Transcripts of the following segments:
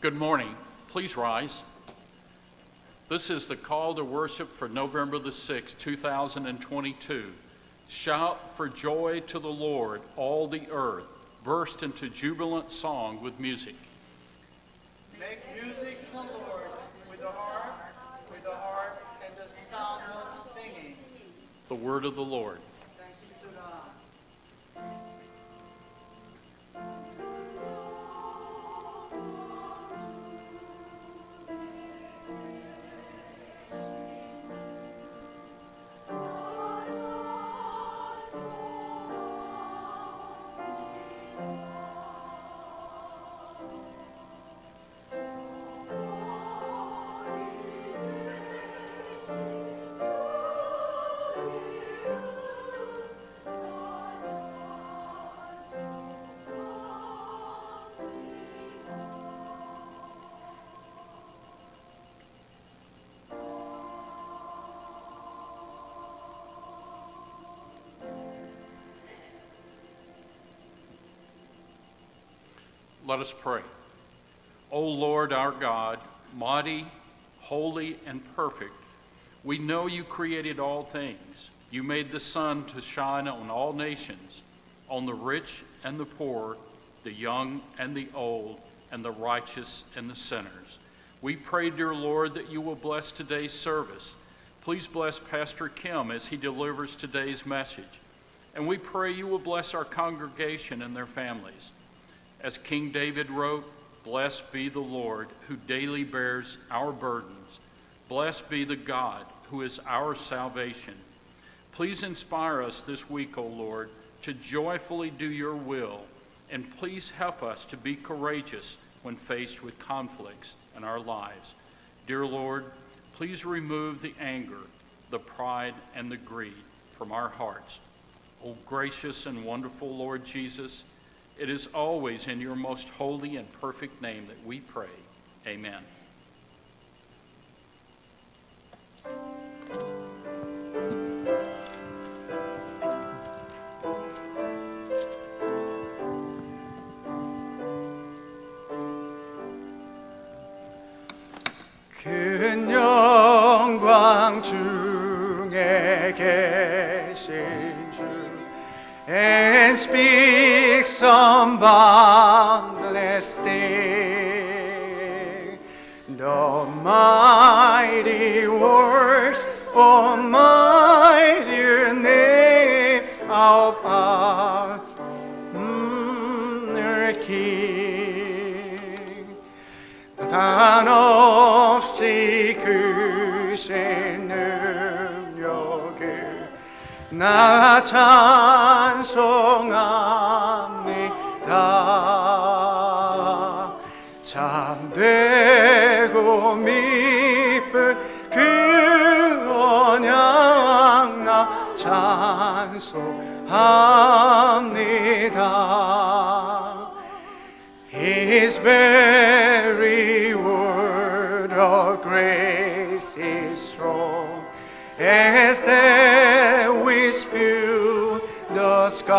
Good morning. Please rise. This is the call to worship for November the 6th, 2022. Shout for joy to the Lord, all the earth. Burst into jubilant song with music. Make music to the Lord with the harp, and the sound of singing. The word of the Lord. Thanks be to God. Let us pray. O Lord our God, mighty, holy, and perfect, we know you created all things. You made the sun to shine on all nations, on the rich and the poor, the young and the old, and the righteous and the sinners. We pray, dear Lord, that you will bless today's service. Please bless Pastor Kim as he delivers today's message. And we pray you will bless our congregation and their families. As King David wrote, "Blessed be the Lord who daily bears our burdens. Blessed be the God who is our salvation." Please inspire us this week, O Lord, to joyfully do your will, and please help us to be courageous when faced with conflicts in our lives. Dear Lord, please remove the anger, the pride, and the greed from our hearts. O gracious and wonderful Lord Jesus, it is always in your most holy and perfect name that we pray. Amen. 큰 영광 중에 계신 주 and speak some boundless thing. The mighty works, almighty name of our King. 한없이 크신 능력을 나 찬송합니다. 참되고 미쁜 그 언약 나 찬송합니다. His very word of grace is strong as that which fill the skies.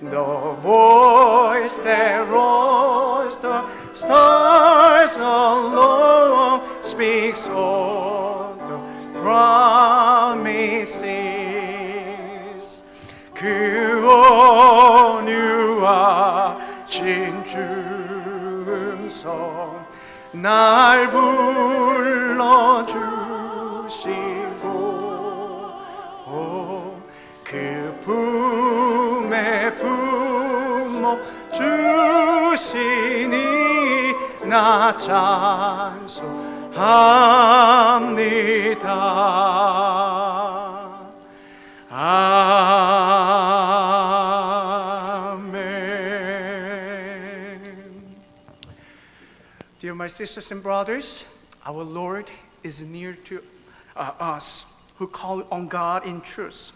The voice that roars the stars alone speaks all the promises. 그 온유하신 주 음성 날 불러주시고 그 품에 품어 주시니 나 찬송합니다. Dear my sisters and brothers, our Lord is near to us who call on God in truth.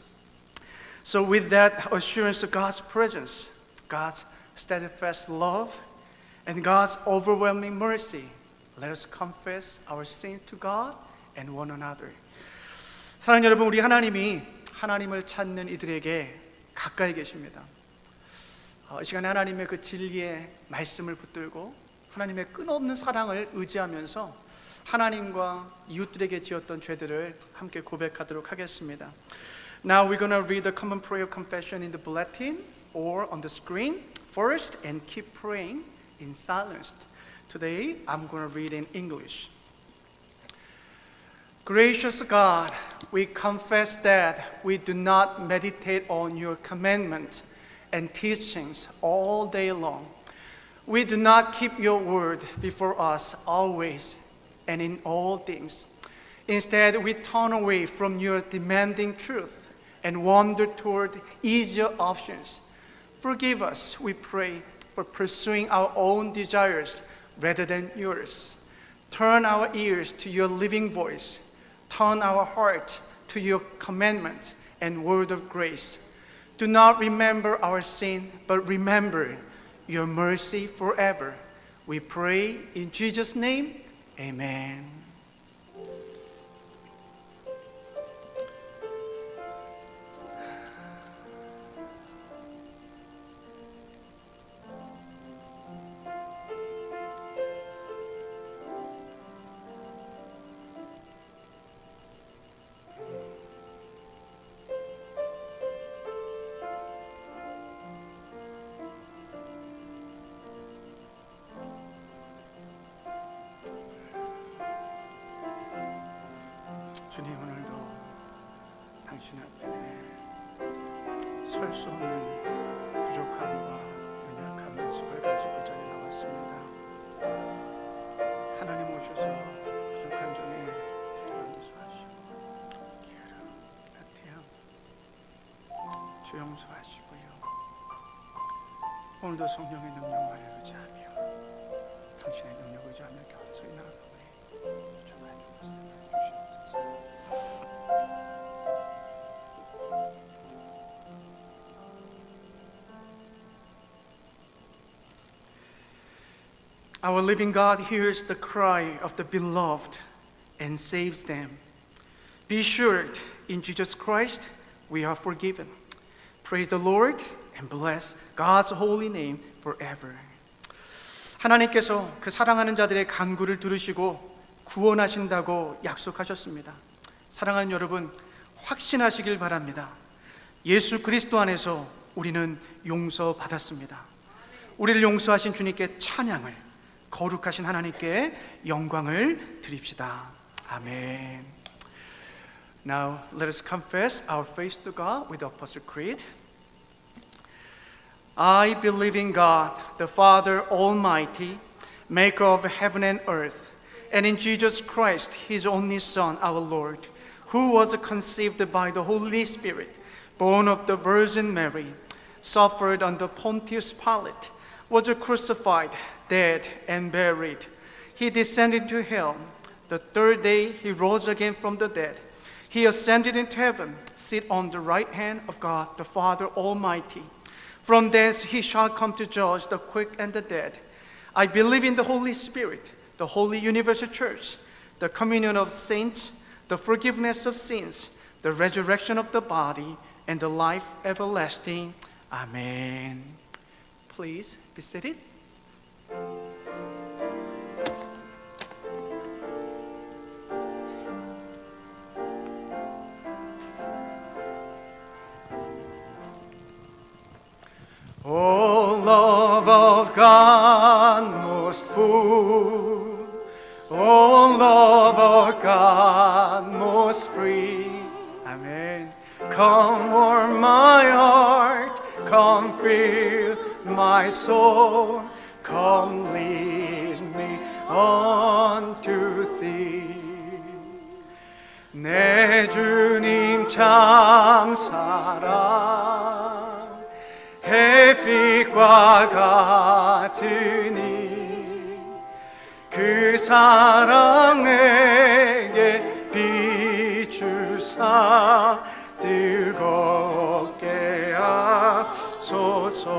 So with that assurance of God's presence, God's steadfast love, and God's overwhelming mercy, let us confess our sins to God and one another. 사랑하는 여러분, 우리 하나님이 하나님을 찾는 이들에게 가까이 계십니다. 이 시간에 하나님의 그 진리의 말씀을 붙들고 하나님의 끊없는 사랑을 의지하면서 하나님과 이웃들에게 지었던 죄들을 함께 고백하도록 하겠습니다. Now we're going to read the common prayer confession in the bulletin or on the screen first and keep praying in silence. Today I'm going to read in English. Gracious God, we confess that we do not meditate on your commandments and teachings all day long. We do not keep your word before us always and in all things. Instead, we turn away from your demanding truth and wander toward easier options. Forgive us, we pray, for pursuing our own desires rather than yours. Turn our ears to your living voice. Turn our heart to your commandment and word of grace. Do not remember our sin, but remember your mercy forever. We pray in Jesus' name, amen. 주님, 오늘도 당신 앞에 설 수 없는 부족함과 연약한 모습을 가지고 자리에 나왔습니다. 하나님 오셔서 부족한 점에 용서하시고 주 용서하시고요. 오늘도 성령의 능력만을 의지하며 당신의 능력 의지하며 겸손히 나아가오니 부족한 점을 주시옵소서. Our living God hears the cry of the beloved and saves them. Be assured, in Jesus Christ, we are forgiven. Praise the Lord and bless God's holy name forever. 하나님께서 그 사랑하는 자들의 간구를 들으시고 구원하신다고 약속하셨습니다. 사랑하는 여러분, 확신하시길 바랍니다. 예수 그리스도 안에서 우리는 용서받았습니다. 우리를 용서하신 주님께 찬양을, 거룩하신 하나님께 영광을 드립시다. 아멘. Now let us confess our faith to God with the Apostle Creed. I believe in God, the Father Almighty, maker of heaven and earth, and in Jesus Christ, His only Son, our Lord, who was conceived by the Holy Spirit, born of the Virgin Mary, suffered under Pontius Pilate, was crucified, dead, and buried. He descended to hell. The third day he rose again from the dead. He ascended into heaven, sit on the right hand of God, the Father Almighty. From thence he shall come to judge the quick and the dead. I believe in the Holy Spirit, the holy universal church, the communion of saints, the forgiveness of sins, the resurrection of the body, and the life everlasting. Amen. Please be seated. O love of God most full, O love of God most free. Amen. Come warm my heart, come fill my soul, come lead me unto Thee. 내 주님 참 사랑 햇빛과 같으니 그 사랑 내게 비추사 뜨겁게 하소서.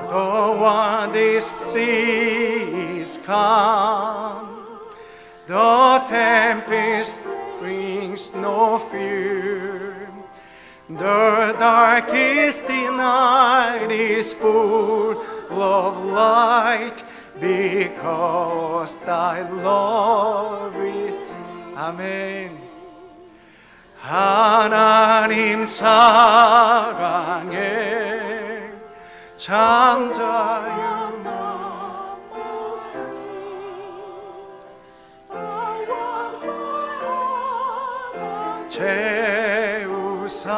Though while this sea is calm, the tempest brings no fear. The darkest night is full of light because thy love is. 아멘. 하나님 사랑에 잠자유 제우사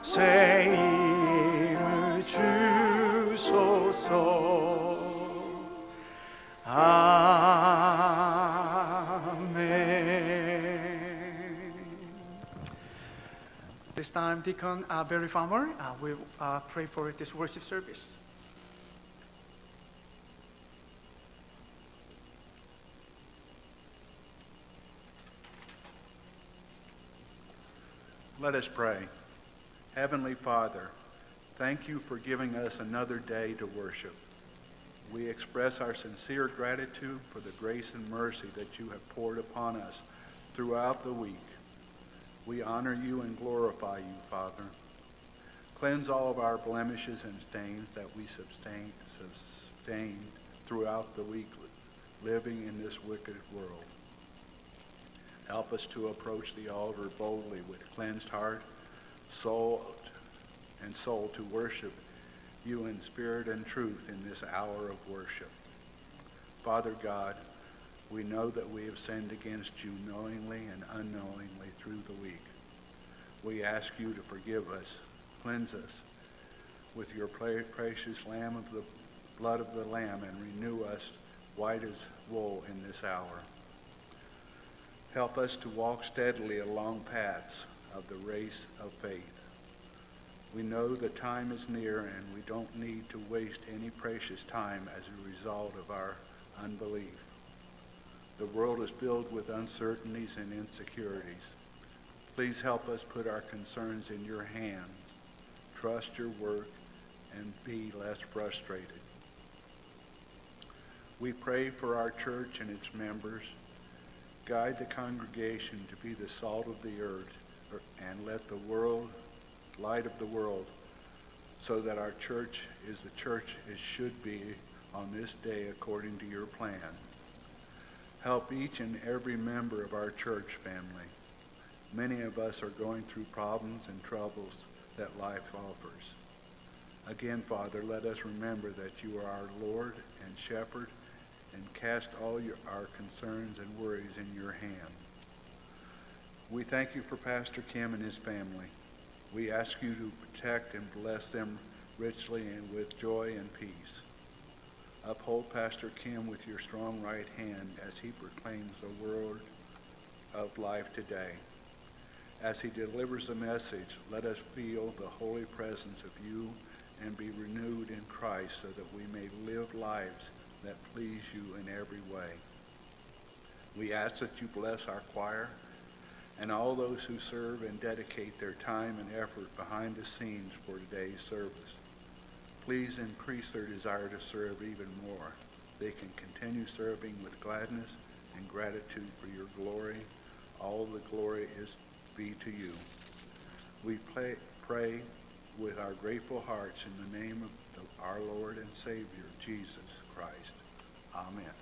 새 힘을 주소서. 아멘. This time, Deacon Barry Farmer will pray for this worship service. Let us pray. Heavenly Father, thank you for giving us another day to worship. We express our sincere gratitude for the grace and mercy that you have poured upon us throughout the week. We honor you and glorify you, Father. Cleanse all of our blemishes and stains that we sustained throughout the week living in this wicked world. Help us to approach the altar boldly with cleansed heart, soul to worship you in spirit and truth in this hour of worship. Father God, we know that we have sinned against you knowingly and unknowingly through the week. We ask you to forgive us, cleanse us with your precious Lamb of the blood of the Lamb, and renew us white as wool in this hour. Help us to walk steadily along paths of the race of faith. We know the time is near, and we don't need to waste any precious time as a result of our unbelief. The world is filled with uncertainties and insecurities. Please help us put our concerns in your hands, trust your work, and be less frustrated. We pray for our church and its members. Guide the congregation to be the salt of the earth and let the light of the world, so that our church is the church it should be on this day according to your plan. Help each and every member of our church family. Many of us are going through problems and troubles that life offers. Again, Father, let us remember that you are our Lord and Shepherd, and cast all our concerns and worries in your hand. We thank you for Pastor Kim and his family. We ask you to protect and bless them richly and with joy and peace. Uphold Pastor Kim with your strong right hand as he proclaims the word of life today. As he delivers the message, let us feel the holy presence of you and be renewed in Christ, so that we may live lives that please you in every way. We ask that you bless our choir and all those who serve and dedicate their time and effort behind the scenes for today's service. Please increase their desire to serve even more. They can continue serving with gladness and gratitude for your glory. All the glory is be to you. We pray with our grateful hearts in the name of our Lord and Savior, Jesus Christ. Amen.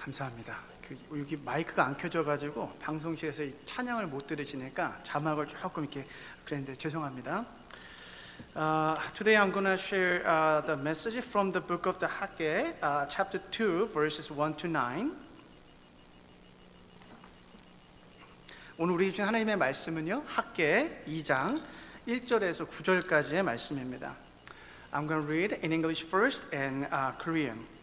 감사합니다. 여기 마이크가 안 켜져가지고 방송실에서 이 찬양을 못 들으시니까 자막을 조금 이렇게 그랬는데 죄송합니다. Today I'm going to share the message from the book of the Haggai, chapter 2, verses 1 to 9. 오늘 우리 주신 하나님의 말씀은요, 학계 2장 1절에서 9절까지의 말씀입니다. I'm going to read in English first and Korean.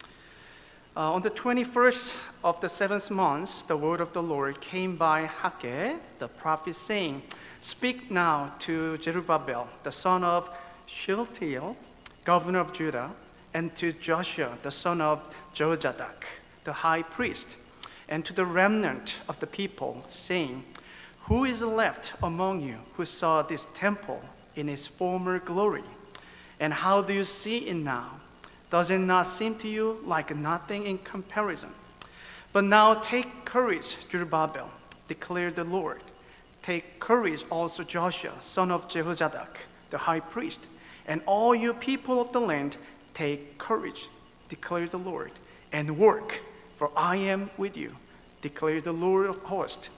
On the 21st of the seventh month, the word of the Lord came by Haggai, the prophet, saying, Speak now to Zerubbabel, the son of Shealtiel, governor of Judah, and to Joshua, the son of Jozadak, the high priest, and to the remnant of the people, saying, Who is left among you who saw this temple in its former glory? And how do you see it now? Does it not seem to you like nothing in comparison? But now take courage, Zerubbabel, declared the Lord. Take courage also, Joshua, son of Jehozadak, the high priest, and all you people of the land, take courage, declared the Lord, and work, for I am with you, declared the Lord of hosts.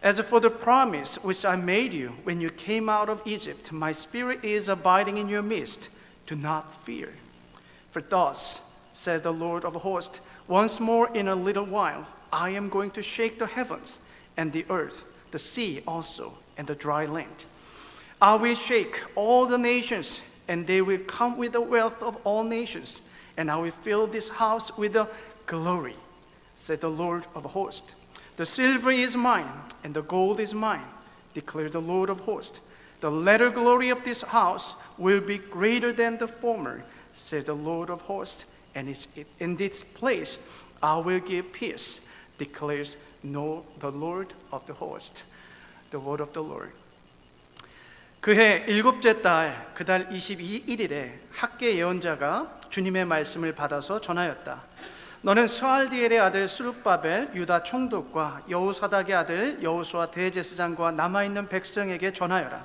As for the promise which I made you when you came out of Egypt, my spirit is abiding in your midst. Do not fear. For thus says the Lord of hosts, once more in a little while, I am going to shake the heavens and the earth, the sea also, and the dry land. I will shake all the nations, and they will come with the wealth of all nations, and I will fill this house with the glory, said the Lord of hosts. The silver is mine, and the gold is mine, declared the Lord of hosts. The latter glory of this house will be greater than the former, said the Lord of hosts, and in this place I will give peace, declares the Lord of the hosts. The word of the Lord. 그해 일곱째 달 그달 22일에 학계 예언자가 주님의 말씀을 받아서 전하였다. 너는 스알디엘의 아들 스룹바벨 유다 총독과 여호사닥의 아들 여호수아 대제사장과 남아있는 백성에게 전하여라.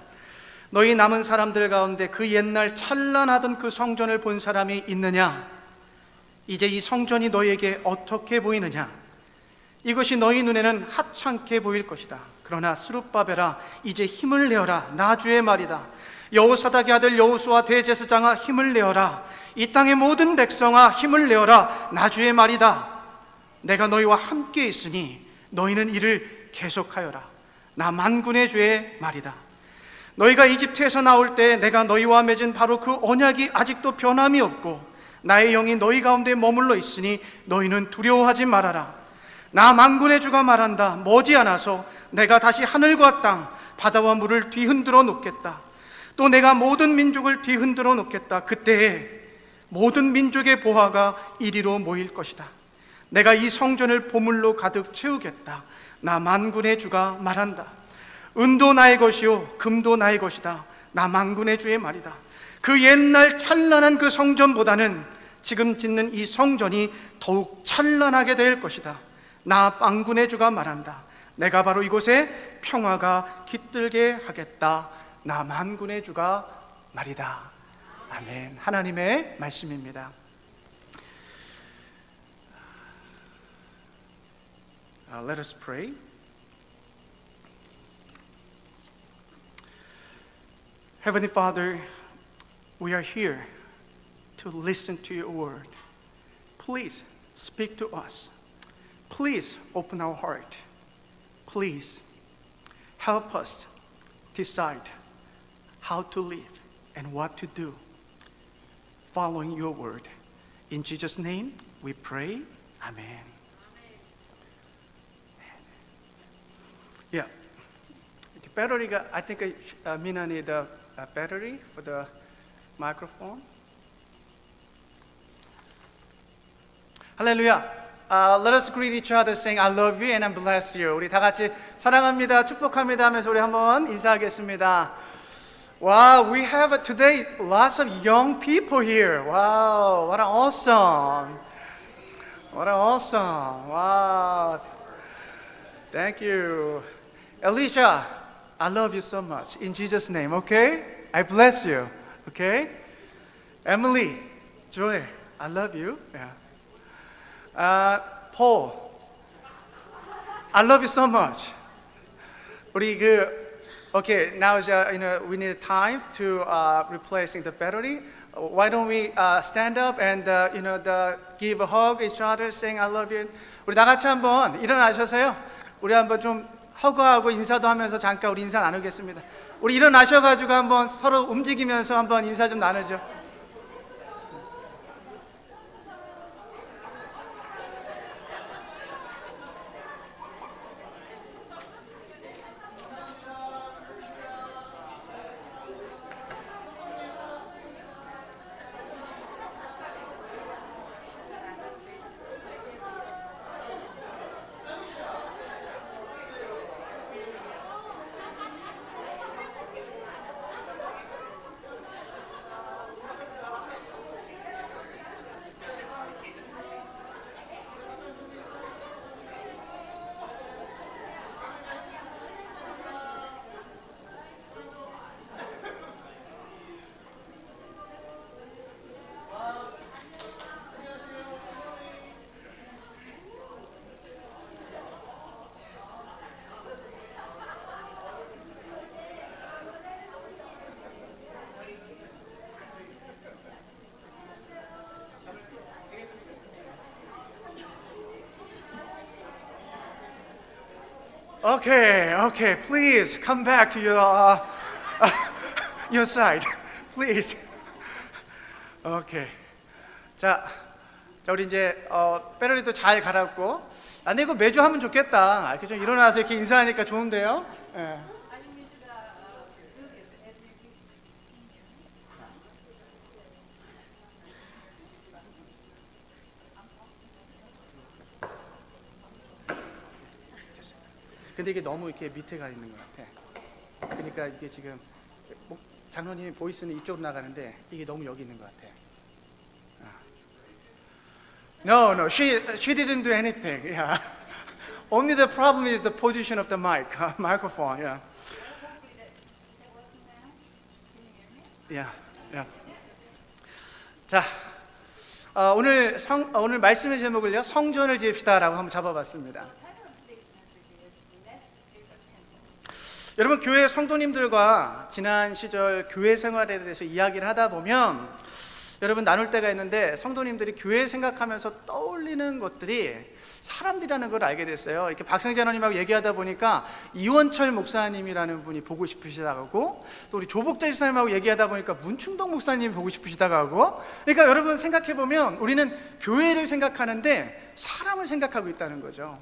너희 남은 사람들 가운데 그 옛날 찬란하던 그 성전을 본 사람이 있느냐? 이제 이 성전이 너희에게 어떻게 보이느냐? 이것이 너희 눈에는 하찮게 보일 것이다. 그러나 스룹바벨아, 이제 힘을 내어라. 나 주의 말이다. 여호사닥의 아들 여호수아 대제사장아, 힘을 내어라. 이 땅의 모든 백성아, 힘을 내어라. 나 주의 말이다. 내가 너희와 함께 있으니 너희는 이를 계속하여라. 나 만군의 주의 말이다. 너희가 이집트에서 나올 때 내가 너희와 맺은 바로 그 언약이 아직도 변함이 없고 나의 영이 너희 가운데 머물러 있으니 너희는 두려워하지 말아라. 나 만군의 주가 말한다. 머지않아서 내가 다시 하늘과 땅, 바다와 물을 뒤흔들어 놓겠다. 또 내가 모든 민족을 뒤흔들어 놓겠다. 그때에 모든 민족의 보화가 이리로 모일 것이다. 내가 이 성전을 보물로 가득 채우겠다. 나 만군의 주가 말한다. 은도 나의 것이요 금도 나의 것이다. 나 만군의 주의 말이다. 그 옛날 찬란한 그 성전보다는 지금 짓는 이 성전이 더욱 찬란하게 될 것이다. 나 만군의 주가 말한다. 내가 바로 이곳에 평화가 깃들게 하겠다. 나 만군의 주가 말이다. 아멘. 하나님의 말씀입니다. Let us pray. Heavenly Father, we are here to listen to your word. Please speak to us. Please open our heart. Please help us decide how to live and what to do following your word. In Jesus' name we pray. Amen. Yeah. The battery, I think Mina need a battery for the microphone. Hallelujah. Let us greet each other saying I love you and I bless you. 우리 다 같이 사랑합니다, 축복합니다 하면서 우리 한번 인사하겠습니다. Wow, we have today lots of young people here. Wow, what an awesome. What an awesome. Wow. Thank you. Alicia, I love you so much. In Jesus' name, okay? I bless you, okay? Emily, Joy, I love you. Yeah. Paul, I love you so much. 우리 okay, now we need time to replacing the battery. Why don't we stand up and give a hug each other, saying I love you. 우리 다 같이 한번 일어나셔서요. 우리 한번 좀 허그하고 인사도 하면서 잠깐 우리 인사 나누겠습니다. 우리 일어나셔가지고 한번 서로 움직이면서 한번 인사 좀 나누죠. Okay, please come back to your side, please. Okay. 자, 우리 이제 배터리도 잘 갈았고, 근데 이거 매주 하면 좋겠다. 이렇게 좀 일어나서 이렇게 인사하니까 좋은데요. 예. 근데 이게 너무 이렇게 밑에 가 있는 것 같아. 그러니까 이게 지금 장로님이 보이스는 이쪽으로 나가는데 이게 너무 여기 있는 것 같아. No, she didn't do anything. Yeah. Only the problem is the position of the microphone. Yeah. Yeah. 자, 오늘 말씀의 제목을요 성전을 지읍시다라고 한번 잡아봤습니다. 여러분 교회 성도님들과 지난 시절 교회 생활에 대해서 이야기를 하다 보면 여러분 나눌 때가 있는데 성도님들이 교회 생각하면서 떠올리는 것들이 사람들이라는 걸 알게 됐어요. 이렇게 박성재 하나님하고 얘기하다 보니까 이원철 목사님이라는 분이 보고 싶으시다고 하고 또 우리 조복자 집사님하고 얘기하다 보니까 문충동 목사님이 보고 싶으시다고 하고 그러니까 여러분 생각해 보면 우리는 교회를 생각하는데 사람을 생각하고 있다는 거죠.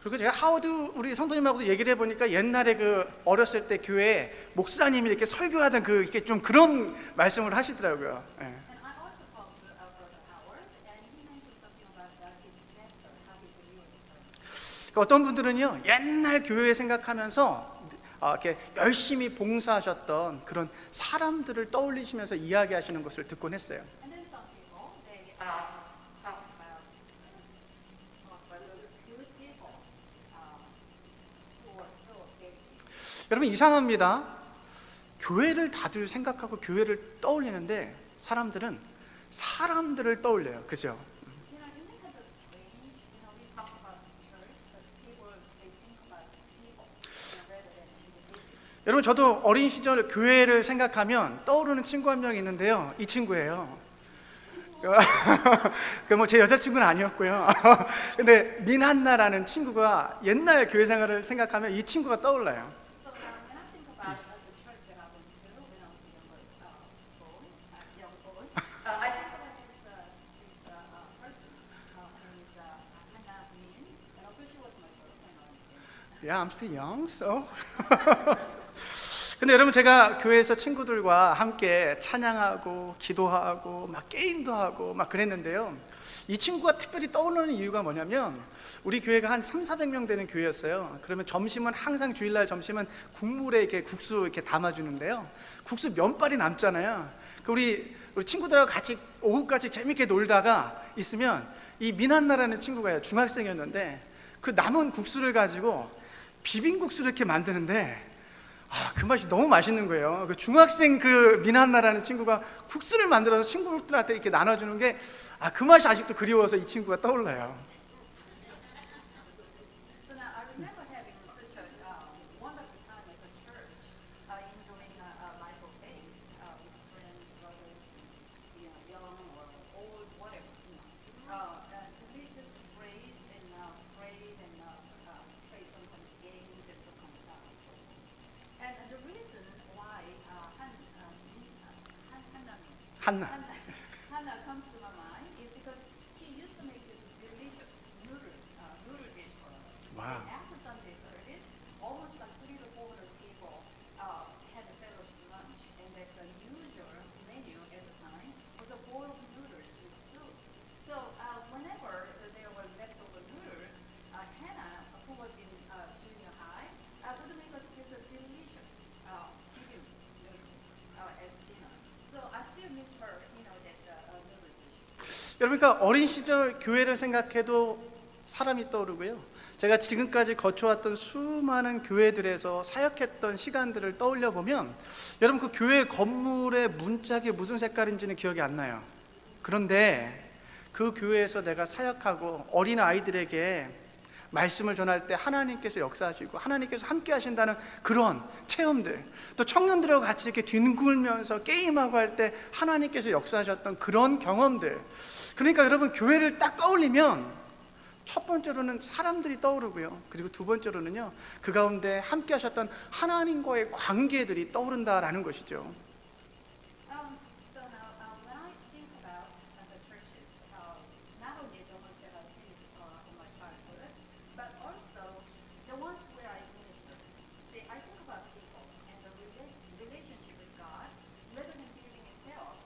그리고 제가 하워드 우리 성도님하고도 얘기를 해보니까 옛날에 어렸을 때 교회에 목사님이 이렇게 설교하던 이렇게 좀 그런 말씀을 하시더라고요. 예. 어떤 분들은요 옛날 교회 생각하면서 이렇게 열심히 봉사하셨던 그런 사람들을 떠올리시면서 이야기하시는 것을 듣곤 했어요. 여러분 이상합니다. 교회를 다들 생각하고 교회를 떠올리는데 사람들은 사람들을 떠올려요. 그죠? 여러분 저도 어린 시절 교회를 생각하면 떠오르는 친구 한 명 있는데요. 이 친구예요. 제 여자친구는 아니었고요. 근데 민한나라는 친구가 옛날 교회 생활을 생각하면 이 친구가 떠올라요. Yeah, I'm still young, so. 근데 여러분, 제가 교회에서 친구들과 함께 찬양하고 기도하고 막 게임도 하고 막 그랬는데요, 이 친구가 특별히 떠오르는 이유가 뭐냐면, 우리 교회가 한 300~400명 되는 교회였어요. 그러면 점심은 항상 주일날 점심은 국물에 이렇게 국수 이렇게 담아주는데요, 국수 면발이 남잖아요. 우리 친구들하고 같이 오후까지 재밌게 놀다가 있으면 이 미난나라는 친구가요, 중학생이었는데 그 남은 국수를 가지고 비빔국수를 이렇게 만드는데, 그 맛이 너무 맛있는 거예요. 그 중학생 그 미난나라는 친구가 국수를 만들어서 친구들한테 이렇게 나눠주는 게, 그 맛이 아직도 그리워서 이 친구가 떠올라요. So now I remember having such a wonderful time at the church, enjoying life of faith with friends, brothers, young or old, whatever, and we just praised and prayed and played sometimes games and sometimes so forth. And the reason why 한나. Hannah comes to my mind is because she used to make this delicious noodle dish for us. Wow. And after Sunday service, almost like 300 to 400 people had a fellowship lunch, and that the usual menu at the time was a bowl of noodles with soup. So whenever there were leftover noodles, Hannah, who was in junior high, would make us this delicious chicken noodle as dinner. So I still miss her, that noodle dish. 여러분, 그러니까 어린 시절 교회를 생각해도 사람이 떠오르고요, 제가 지금까지 거쳐왔던 수많은 교회들에서 사역했던 시간들을 떠올려 보면, 여러분, 그 교회 건물의 문짝이 무슨 색깔인지는 기억이 안 나요. 그런데 그 교회에서 내가 사역하고 어린 아이들에게 말씀을 전할 때 하나님께서 역사하시고 하나님께서 함께 하신다는 그런 체험들, 또 청년들하고 같이 이렇게 뒹굴면서 게임하고 할 때 하나님께서 역사하셨던 그런 경험들. 그러니까 여러분, 교회를 딱 떠올리면 첫 번째로는 사람들이 떠오르고요, 그리고 두 번째로는요, 그 가운데 함께 하셨던 하나님과의 관계들이 떠오른다라는 것이죠. So now, when I think about the churches, not only the ones that I've been in my childhood, but also the ones where I minister. See, I think about people and the relationship with God rather than building itself.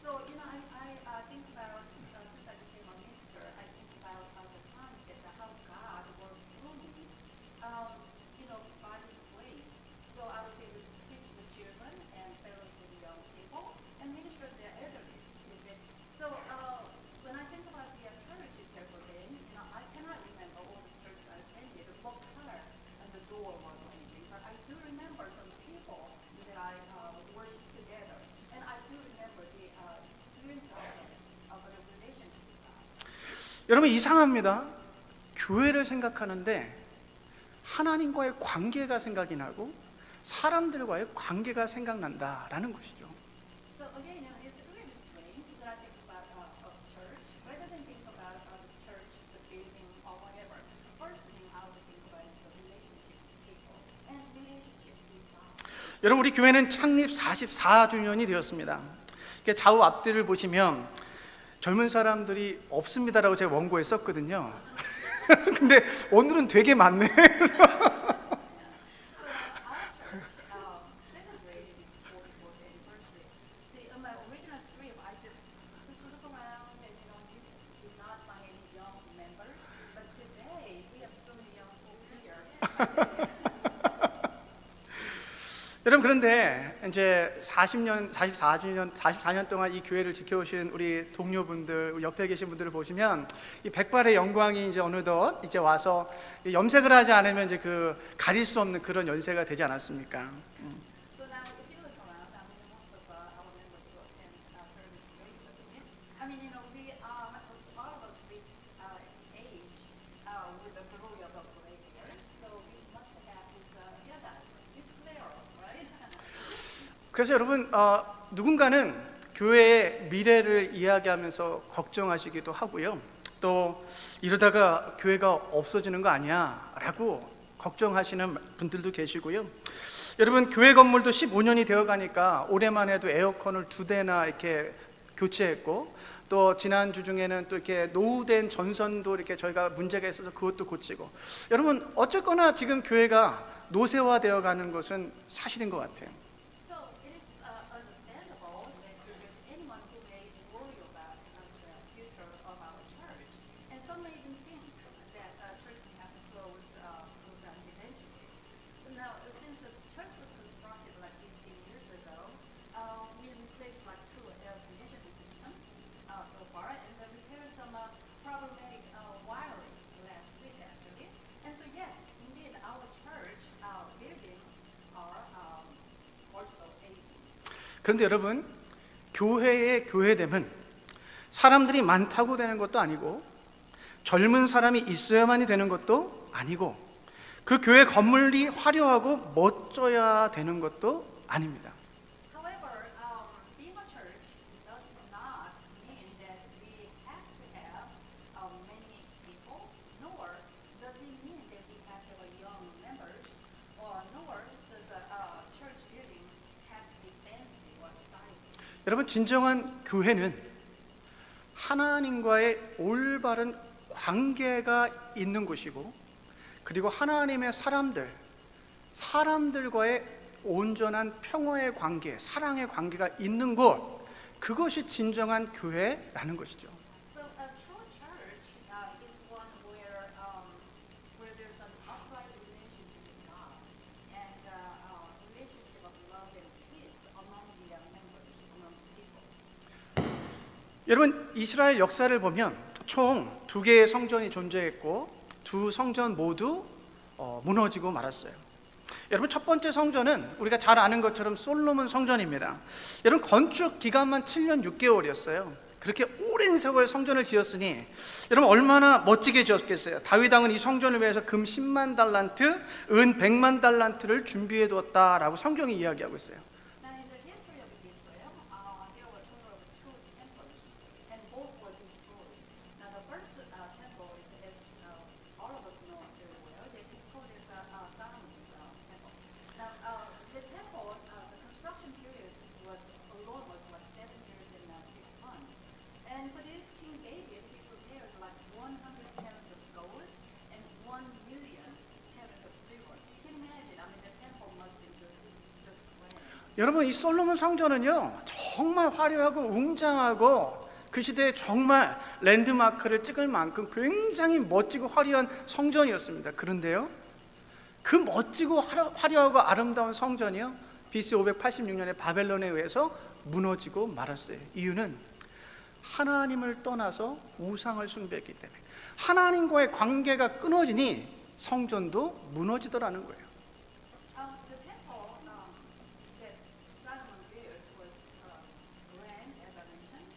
So, I think about, since I became a minister, I think about the times that how God works through me, by His grace. So I was able to teach the children and fellowship with young people and minister to their elderly. So when I think about the churches that were then, I cannot remember all the churches I attended, what color and the door was or anything, but I do remember some people that I worshiped together, and I do remember the experience of a relationship with God. 여러분, 이상합니다. 교회를 생각하는데 하나님과의 관계가 생각이 나고 사람들과의 관계가 생각난다라는 것이죠. So again, it's really strange that I think about a church rather than think about the church, the building, or whatever. The first thing I would think about is a relationship with people and relationship with God. 여러분, 우리 교회는 창립 44주년이 되었습니다. 좌우 앞뒤를 보시면 젊은 사람들이 없습니다라고 제가 원고에 썼거든요. 근데 오늘은 되게 많네. So our church celebrated its 44th anniversary. See, on my original script, I said, just look around and you did not find any young members, but today we have so many young folks here. 여러분, 그런데 이제 44년 동안 이 교회를 지켜오신 우리 동료분들, 옆에 계신 분들을 보시면 이 백발의 영광이 이제 어느덧 이제 와서 염색을 하지 않으면 이제 그 가릴 수 없는 그런 연세가 되지 않았습니까? So now, if you look around, most of our members who attend service regularly, we all of us reached age with the glory of the gray hair, so we must have this this flare, right? 그래서 여러분, 누군가는 교회의 미래를 이야기하면서 걱정하시기도 하고요, 또 이러다가 교회가 없어지는 거 아니야 라고 걱정하시는 분들도 계시고요. 여러분, 교회 건물도 15년이 되어 가니까 올해만 해도 에어컨을 2대나 이렇게 교체했고, 또 지난주 중에는 또 이렇게 노후된 전선도 이렇게 저희가 문제가 있어서 그것도 고치고, 여러분, 어쨌거나 지금 교회가 노쇠화되어 가는 것은 사실인 것 같아요. 그런데 여러분, 교회의 교회됨은 사람들이 많다고 되는 것도 아니고 젊은 사람이 있어야만이 되는 것도 아니고 그 교회 건물이 화려하고 멋져야 되는 것도 아닙니다. However, being a church does not mean that we have to have many people, nor does it mean that we have to have young members, or nor does a church building have to be fancy or stylish. 여러분, 진정한 교회는 하나님과의 올바른 관계가 있는 곳이고 그리고 하나님의 사람들과의 온전한 평화의 관계, 사랑의 관계가 있는 곳, 그것이 진정한 교회라는 것이죠. So a true church is one where there's an upright relationship with God and relationship of love and peace among the members, among the people. 여러분, 이스라엘 역사를 보면 총 2개의 성전이 존재했고 두 성전 모두 무너지고 말았어요. 여러분, 첫 번째 성전은 우리가 잘 아는 것처럼 솔로몬 성전입니다. 여러분, 건축 기간만 7년 6개월이었어요. 그렇게 오랜 세월 성전을 지었으니 여러분 얼마나 멋지게 지었겠어요. 다윗 왕은 이 성전을 위해서 금 10만 달란트, 은 100만 달란트를 준비해 두었다라고 성경이 이야기하고 있어요. Now, in the history of Israel, there were a total of 2 temples, and both were destroyed. Now, the first temple is, as all of us know very well, that it's called as Solomon's temple. Now, the temple, the construction period alone was like 7 years and 6 months. And for this King David, he prepared like 100 talents of gold and 1 million talents of silver. So you can imagine, I mean, the temple must be just grand. 여러분, 이 솔로몬 성전은요 정말 화려하고 웅장하고 그 시대에 정말 랜드마크를 찍을 만큼 굉장히 멋지고 화려한 성전이었습니다. 그런데요, 그 멋지고 화려하고 아름다운 성전이요 BC 586년에 바벨론에 의해서 무너지고 말았어요. 이유는 하나님을 떠나서 우상을 숭배했기 때문에. 하나님과의 관계가 끊어지니 성전도 무너지더라는 거예요. The temple that Solomon built was grand, as I mentioned,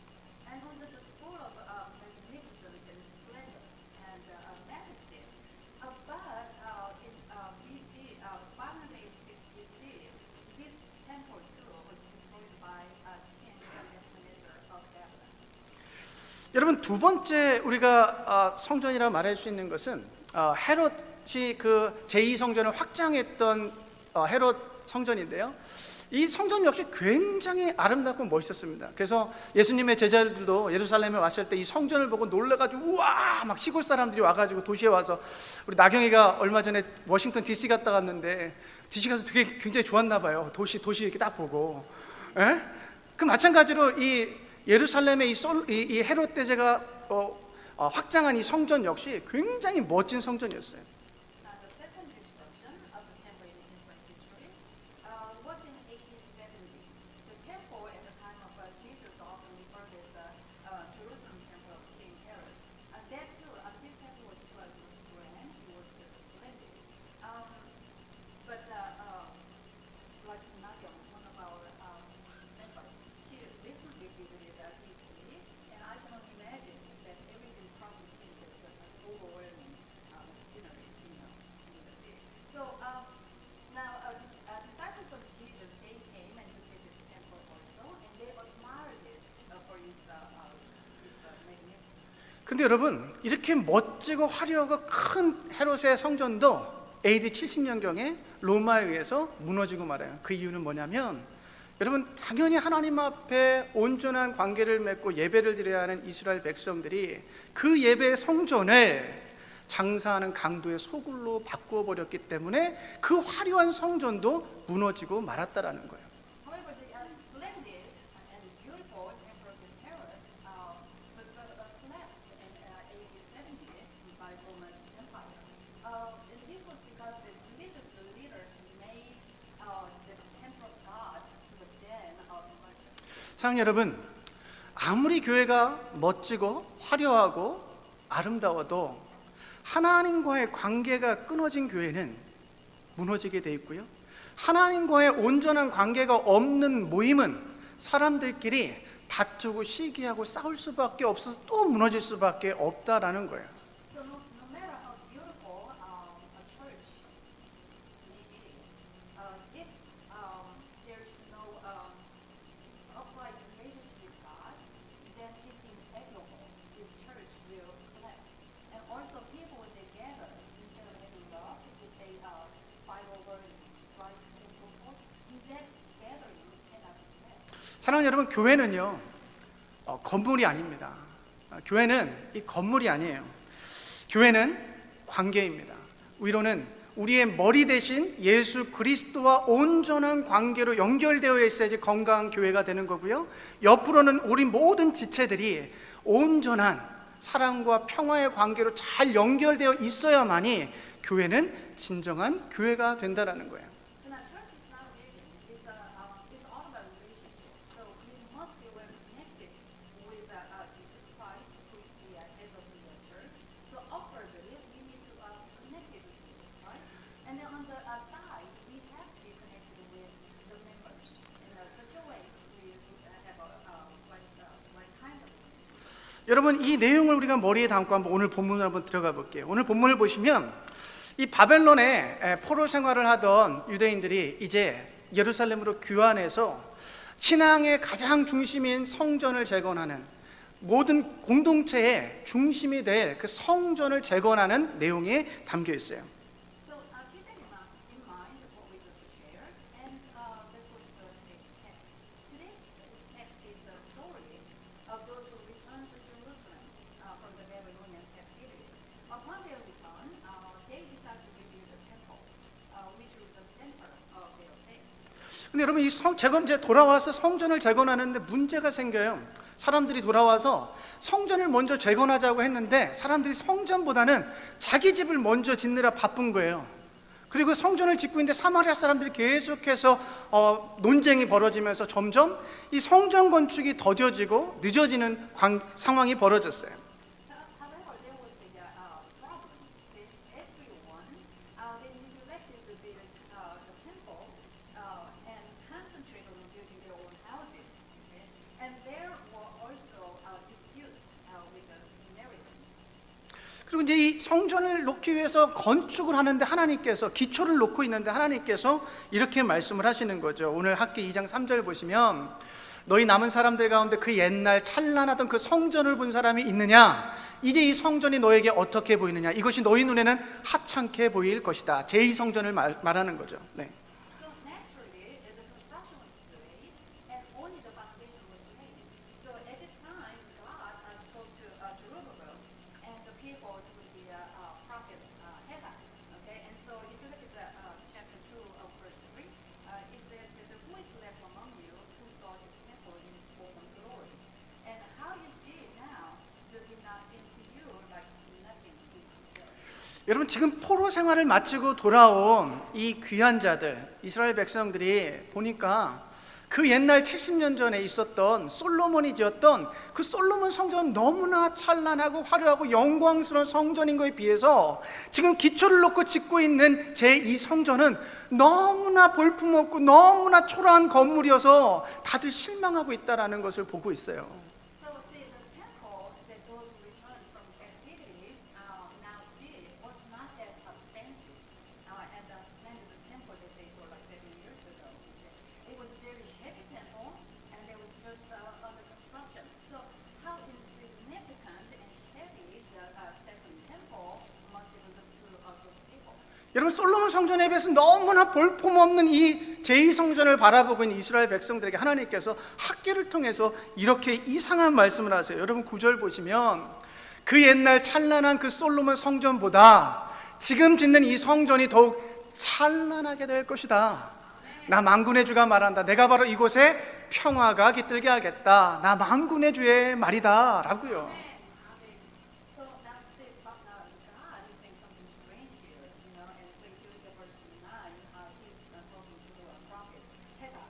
and was just full of magnificence and splendor and majesty. But in BC, 586 BC, this temple too was destroyed by King Nebuchadnezzar of Babylon. 여러분, 두 번째 우리가 성전이라 말할 수 있는 것은 헤롯이 그 제2성전을 확장했던 헤롯 성전인데요. 이 성전 역시 굉장히 아름답고 멋있었습니다. 그래서 예수님의 제자들도 예루살렘에 왔을 때 이 성전을 보고 놀라가지고 우와 막 시골 사람들이 와가지고 도시에 와서, 우리 나경이가 얼마 전에 워싱턴 DC 갔다 갔는데 DC 가서 되게 굉장히 좋았나 봐요. 도시 이렇게 딱 보고. 에? 그 마찬가지로 이 예루살렘의 이 헤롯 대제가 확장한 이 성전 역시 굉장히 멋진 성전이었어요. Now, the second destruction of the temple in Israel history was in AD 70. The temple at the time of Jesus often referred as Jerusalem temple of King Herod. That too, this temple was grand, it was just splendid. But like Nadia, one of our members, she recently visited DC, and I cannot imagine that everything probably came with such an overwhelming scenery, in the city. So now, disciples of Jesus, they came and visited this temple also, and they admired it for its magnificence. 근데 여러분, 이렇게 멋지고 화려하고 큰 헤롯의 성전도 AD 70년경에 로마에 의해서 무너지고 말아요. 그 이유는 뭐냐면, 여러분, 당연히 하나님 앞에 온전한 관계를 맺고 예배를 드려야 하는 이스라엘 백성들이 그 예배의 성전을 장사하는 강도의 소굴로 바꾸어 버렸기 때문에 그 화려한 성전도 무너지고 말았다라는 거예요. However, the splendid and beautiful temple of Herod was collapsed in AD 70 by Roman Empire. And this was because the religious leaders made the temple of God to the den of murder. 사랑하는 여러분, 아무리 교회가 멋지고 화려하고 아름다워도 하나님과의 관계가 끊어진 교회는 무너지게 돼 있고요. 하나님과의 온전한 관계가 없는 모임은 사람들끼리 다투고 시기하고 싸울 수밖에 없어서 또 무너질 수밖에 없다라는 거예요. So no matter how beautiful a church may be, if there's no upright relationship with God, then it's inevitable. This church will collapse. And also, people when they gather, instead of having love, if they fight over and strife and so forth, that gathering cannot be blessed. 사랑하는 여러분, 교회는요 건물이 아닙니다. 교회는 이 건물이 아니에요. 교회는 관계입니다. 위로는 우리의 머리 대신 예수 그리스도와 온전한 관계로 연결되어 있어야지 건강한 교회가 되는 거고요. 옆으로는 우리 모든 지체들이 온전한 사랑과 평화의 관계로 잘 연결되어 있어야만이 교회는 진정한 교회가 된다는 거예요. So now church is not a building. It's all about relationships. So we must be well connected with Jesus Christ, who is the head of the church. So outwardly, we need to be connected with Jesus Christ. And then on the side, we have to be connected with the members in such a way we have like kind of. 여러분, 이 내용을 우리가 머리에 담고 한번 오늘 본문을 한번 들어가 볼게요. 오늘 본문을 보시면 이 바벨론에 포로 생활을 하던 유대인들이 이제 예루살렘으로 귀환해서 신앙의 가장 중심인 성전을 재건하는, 모든 공동체의 중심이 될 그 성전을 재건하는 내용이 담겨 있어요. So keep that in mind what we just shared, and let's go to today's text. Today's text is a story of those who returned to Jerusalem from the Babylonian captivity. Upon their return, they decided to rebuild the temple, which was the center of their faith. 근데 여러분, 이 이제 돌아와서 성전을 재건하는데 문제가 생겨요. 사람들이 돌아와서 성전을 먼저 재건하자고 했는데 사람들이 성전보다는 자기 집을 먼저 짓느라 바쁜 거예요. 그리고 성전을 짓고 있는데 사마리아 사람들이 계속해서 논쟁이 벌어지면서 점점 이 성전 건축이 더뎌지고 늦어지는 상황이 벌어졌어요. So, however, there was a problem since everyone they neglected to build the temple and concentrate on building their own houses. Okay? And there were also disputes with the Samaritans. 그리고 이제 이 성전을 놓기 위해서 건축을 하는데 하나님께서 기초를 놓고 있는데 하나님께서 이렇게 말씀을 하시는 거죠. 오늘 학기 2장 3절 보시면 너희 남은 사람들 가운데 그 옛날 찬란하던 그 성전을 본 사람이 있느냐? 이제 이 성전이 너에게 어떻게 보이느냐? 이것이 너희 눈에는 하찮게 보일 것이다. 제2성전을 말하는 거죠. 네. So naturally, the construction was delayed, and only the foundation was laid. So at this time, God spoke to Zerubbabel and the people through the prophet Haggai. Okay, and so if you look at chapter 2 of verse 3, it says that who is left among you who saw this temple in its open glory, and how you see it now, does it not seem to you like nothing to compare? 여러분, 지금 포로 생활을 마치고 돌아온 이 귀한 자들, 이스라엘 백성들이 보니까 그 옛날 70년 전에 있었던 솔로몬이 지었던 그 솔로몬 성전은 너무나 찬란하고 화려하고 영광스러운 성전인 것에 비해서 지금 기초를 놓고 짓고 있는 제2성전은 너무나 볼품없고 너무나 초라한 건물이어서 다들 실망하고 있다는 것을 보고 있어요. So see, the temple that those who returned from captivity now see was not as fancy and the splendid temple that they saw like 7 years ago. It was a very shabby temple, and it was just under construction. So how insignificant and shabby the second temple must have looked to those people. 여러분, 솔로몬 성전에 비해서 너무나 볼품없는 이 제2성전을 바라보고 있는 이스라엘 백성들에게 하나님께서 학계를 통해서 이렇게 이상한 말씀을 하세요. 여러분 9절 보시면 그 옛날 찬란한 그 솔로몬 성전보다 지금 짓는 이 성전이 더욱 찬란하게 될 것이다. 나 만군의 주가 말한다. 내가 바로 이곳에 평화가 깃들게 하겠다. 나 만군의 주의 말이다 라고요. So now see, God is saying something strange here, and so if you look at verse 9, he's talking to a prophet, Haggai.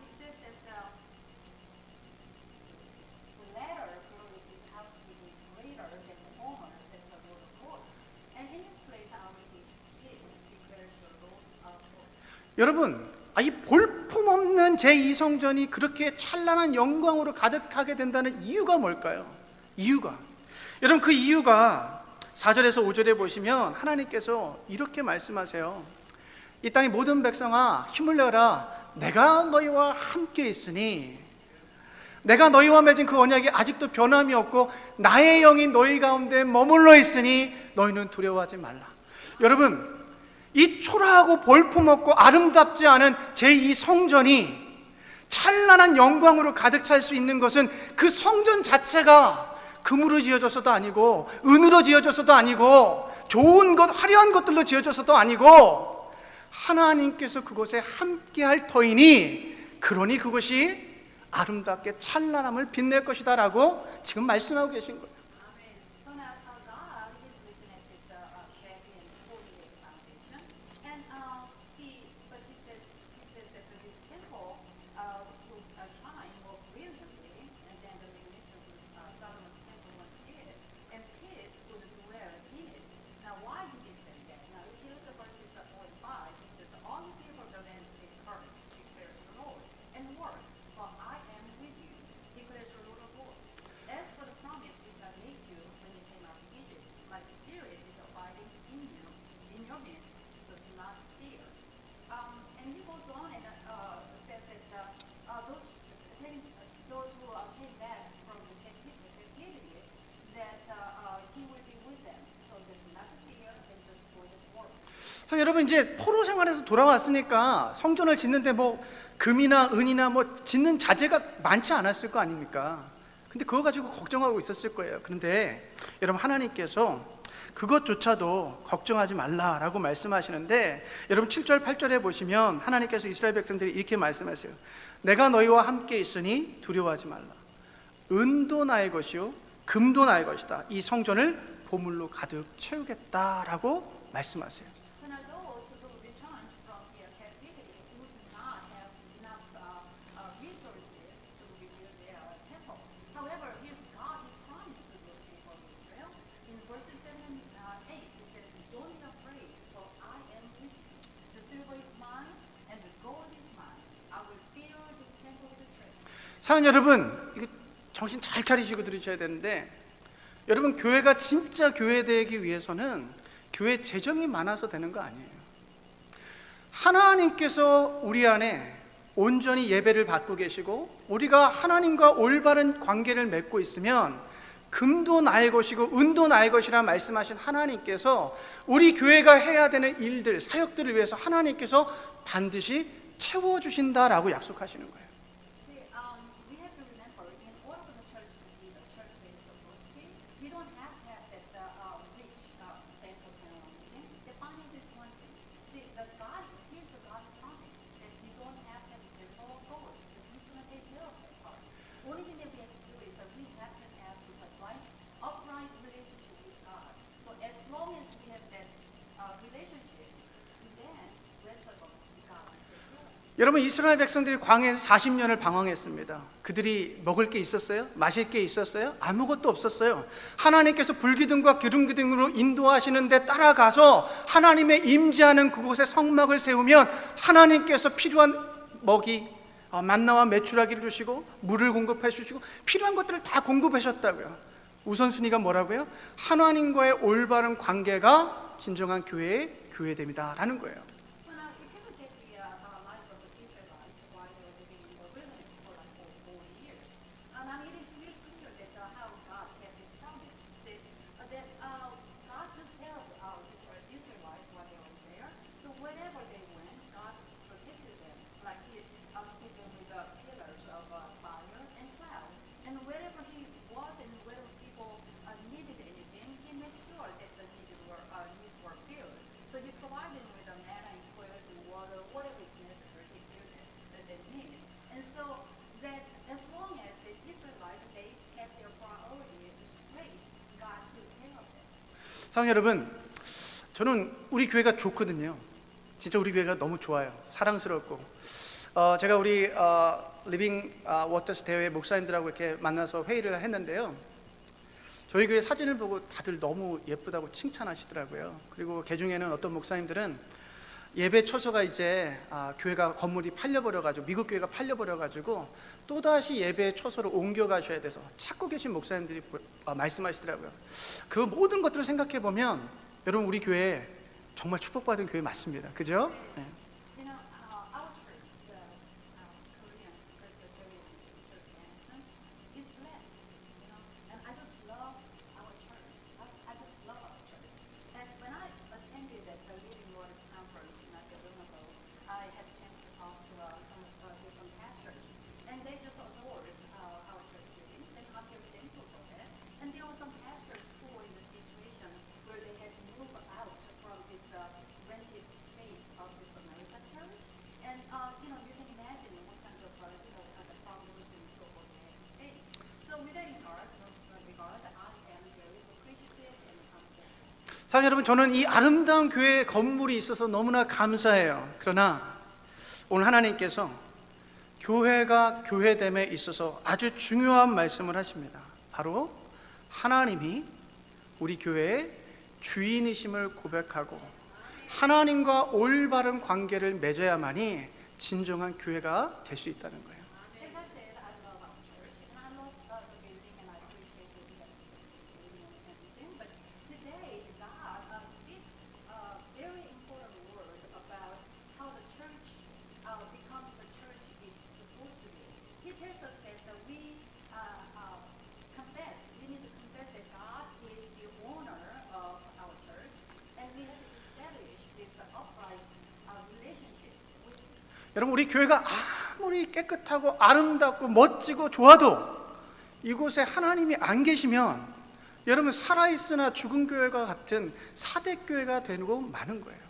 It says that the latter glory of his house will be greater than the former, says the Lord of hosts. And in this place I will be his, declares the Lord of hosts. 여러분, 이 볼품없는 있는 제2성전이 그렇게 찬란한 영광으로 가득하게 된다는 이유가 뭘까요? 이유가, 여러분, 그 이유가 4절에서 5절에 보시면 하나님께서 이렇게 말씀하세요. 이 땅의 모든 백성아, 힘을 내어라. 내가 너희와 함께 있으니, 내가 너희와 맺은 그 언약이 아직도 변함이 없고 나의 영이 너희 가운데 머물러 있으니 너희는 두려워하지 말라. 여러분, 이 초라하고 볼품없고 아름답지 않은 제2성전이 찬란한 영광으로 가득 찰 수 있는 것은 그 성전 자체가 금으로 지어져서도 아니고 은으로 지어져서도 아니고 좋은 것, 화려한 것들로 지어져서도 아니고 하나님께서 그곳에 함께할 터이니, 그러니 그것이 아름답게 찬란함을 빛낼 것이다 라고 지금 말씀하고 계신 거예요. Amen. So now God is looking at this shaggy and 48 foundation, and he says that this temple will shine more brilliantly than the magnificence Solomon's temple once did, and peace would dwell in it. Now, why did he say that? Now, if you look at verses 4 and 5, it says, "All the people of the land take courage, declares the Lord, and work, for I am with you, declares the Lord of hosts. As for the promise which I made you when you came out of Egypt, my spirit is abiding in you, in your midst, so do not fear." And he goes on and says that those who came back from the captivity, that he will be with them. So there's not to fear and just go and work. 자, 여러분, 이제 포로 생활에서 돌아왔으니까 성전을 짓는데 뭐 금이나 은이나 뭐 짓는 자재가 많지 않았을 거 아닙니까? 근데 그거 가지고 걱정하고 있었을 거예요. 그런데 여러분, 하나님께서 그것조차도 걱정하지 말라라고 말씀하시는데, 여러분 7절 8절에 보시면 하나님께서 이스라엘 백성들이 이렇게 말씀하세요. 내가 너희와 함께 있으니 두려워하지 말라. 은도 나의 것이요 금도 나의 것이다. 이 성전을 보물로 가득 채우겠다라고 말씀하세요. So now those who returned from their captivity would not have enough resources to rebuild their temple. However, here's God, He promised to those people of Israel. In verses 7 and 8, He says, "Don't be afraid, for I am with you. The silver is mine, and the gold is mine. I will fill this temple with treasure." 사랑 여러분, 이거 정신 잘 차리시고 들으셔야 되는데, 여러분, 교회가 진짜 교회 되기 위해서는 교회 재정이 많아서 되는 거 아니에요. 하나님께서 우리 안에 온전히 예배를 받고 계시고 우리가 하나님과 올바른 관계를 맺고 있으면 금도 나의 것이고 은도 나의 것이라 말씀하신 하나님께서 우리 교회가 해야 되는 일들, 사역들을 위해서 하나님께서 반드시 채워주신다라고 약속하시는 거예요. See, we have to remember, in order for the church to be the church that it's supposed to be, we don't have to have that rich banquet meeting. The finance is one thing. See, here's the God's promise, that we don't have to have silver or gold, because He's going to take care of that part. Only thing that we have to do is that we have to have this upright relationship with God. So as long as we have that relationship, then rest of God will take care of it. 여러분, 이스라엘 백성들이 광야에서 40년을 방황했습니다. 그들이 먹을 게 있었어요? 마실 게 있었어요? 아무것도 없었어요. 하나님께서 불기둥과 기둥기둥으로 인도하시는데 따라가서 하나님의 임재하는 그곳에 성막을 세우면 하나님께서 필요한 먹이, 만나와 메추라기를 주시고 물을 공급해 주시고 필요한 것들을 다 공급하셨다고요. 우선순위가 뭐라고요? 하나님과의 올바른 관계가 진정한 교회의 교회됨이다라는 거예요. So now, if you look at the life of the Israelites while they were living in the wilderness for like 40 years, now it is really clear that how God kept His promise. See, that God took care of Israelites while they were there. So wherever they went, God protected them, like He put them with pillars of fire and cloud. And wherever He was and wherever people needed anything, He made sure that the needs were filled. So He provided with the manna and quail and water, whatever is necessary to fill that they need. And so that as long as the Israelites, they kept their priority straight, God took care of them. 사랑 여러분, 저는 우리 교회가 좋거든요. 진짜 우리 교회가 너무 좋아요. 사랑스럽고. 제가 우리 리빙 워터스 대회 목사님들하고 이렇게 만나서 회의를 했는데요. 저희 교회 사진을 보고 다들 너무 예쁘다고 칭찬하시더라고요. 그리고 그 중에는 어떤 목사님들은 예배 처소가 이제 교회가 건물이 팔려버려가지고 미국 교회가 팔려버려가지고 또다시 예배 처소로 옮겨가셔야 돼서 찾고 계신 목사님들이 말씀하시더라고요. 그 모든 것들을 생각해 보면 여러분 우리 교회 정말 축복받은 교회 맞습니다. 그죠? 네. You know, our church, the Korean Presbyterian Church Management, is blessed. You know, and I just love our church. I just love our church. And when I attended the Living Waters Conference not that long ago, I had a chance to talk to some different pastors, and they just adored our church buildings and how they're thankful for that. And there were some pastors who were in the situation where they had to move out from this rented space of this American church. And, you know, you can imagine what kind of, the problems and so forth they had to face. So with that regard, I am very appreciative and thankful. 사실 여러분 저는 이 아름다운 교회 건물이 있어서 너무나 감사해요. 그러나 오늘 하나님께서 교회가 교회됨에 있어서 아주 중요한 말씀을 하십니다. 바로 하나님이 우리 교회의 주인이심을 고백하고 하나님과 올바른 관계를 맺어야만이 진정한 교회가 될 수 있다는 거예요. As I said, I love our church, and I love the building, and I appreciate what you guys are doing and everything. But today, God speaks very important word about how the church becomes the church it's supposed to be. He tells us that we confess, we need to confess that God is the owner of our church, and we have to establish this upright relationship with 여러분 우리 교회가 아무리 깨끗하고 아름답고 멋지고 좋아도 이곳에 하나님이 안 계시면 여러분 살아있으나 죽은 교회가 같은 사대교회가 되고 마는 거예요.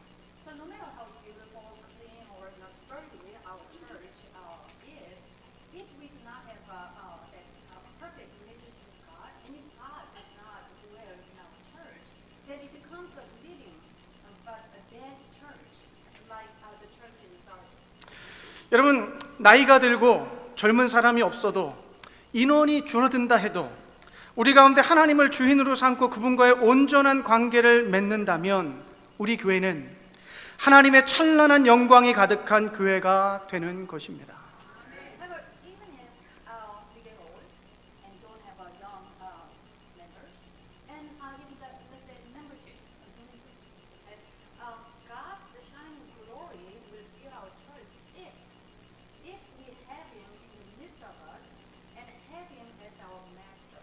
So no matter how beautiful, clean, or sturdy our church is, if we do not have that perfect relationship with God, and if God does not dwell in our church, then it becomes a living but a dead church, like the church in Sardis. 여러분 나이가 들고 젊은 사람이 없어도 인원이 줄어든다 해도 우리 가운데 하나님을 주인으로 삼고 그분과의 온전한 관계를 맺는다면 우리 교회는 하나님의 찬란한 영광이 가득한 교회가 되는 것입니다. However, even if we get old and don't have young members, and even let's say membership, okay, God, the shining glory, will fill our church if we have Him in the midst of us and have Him as our master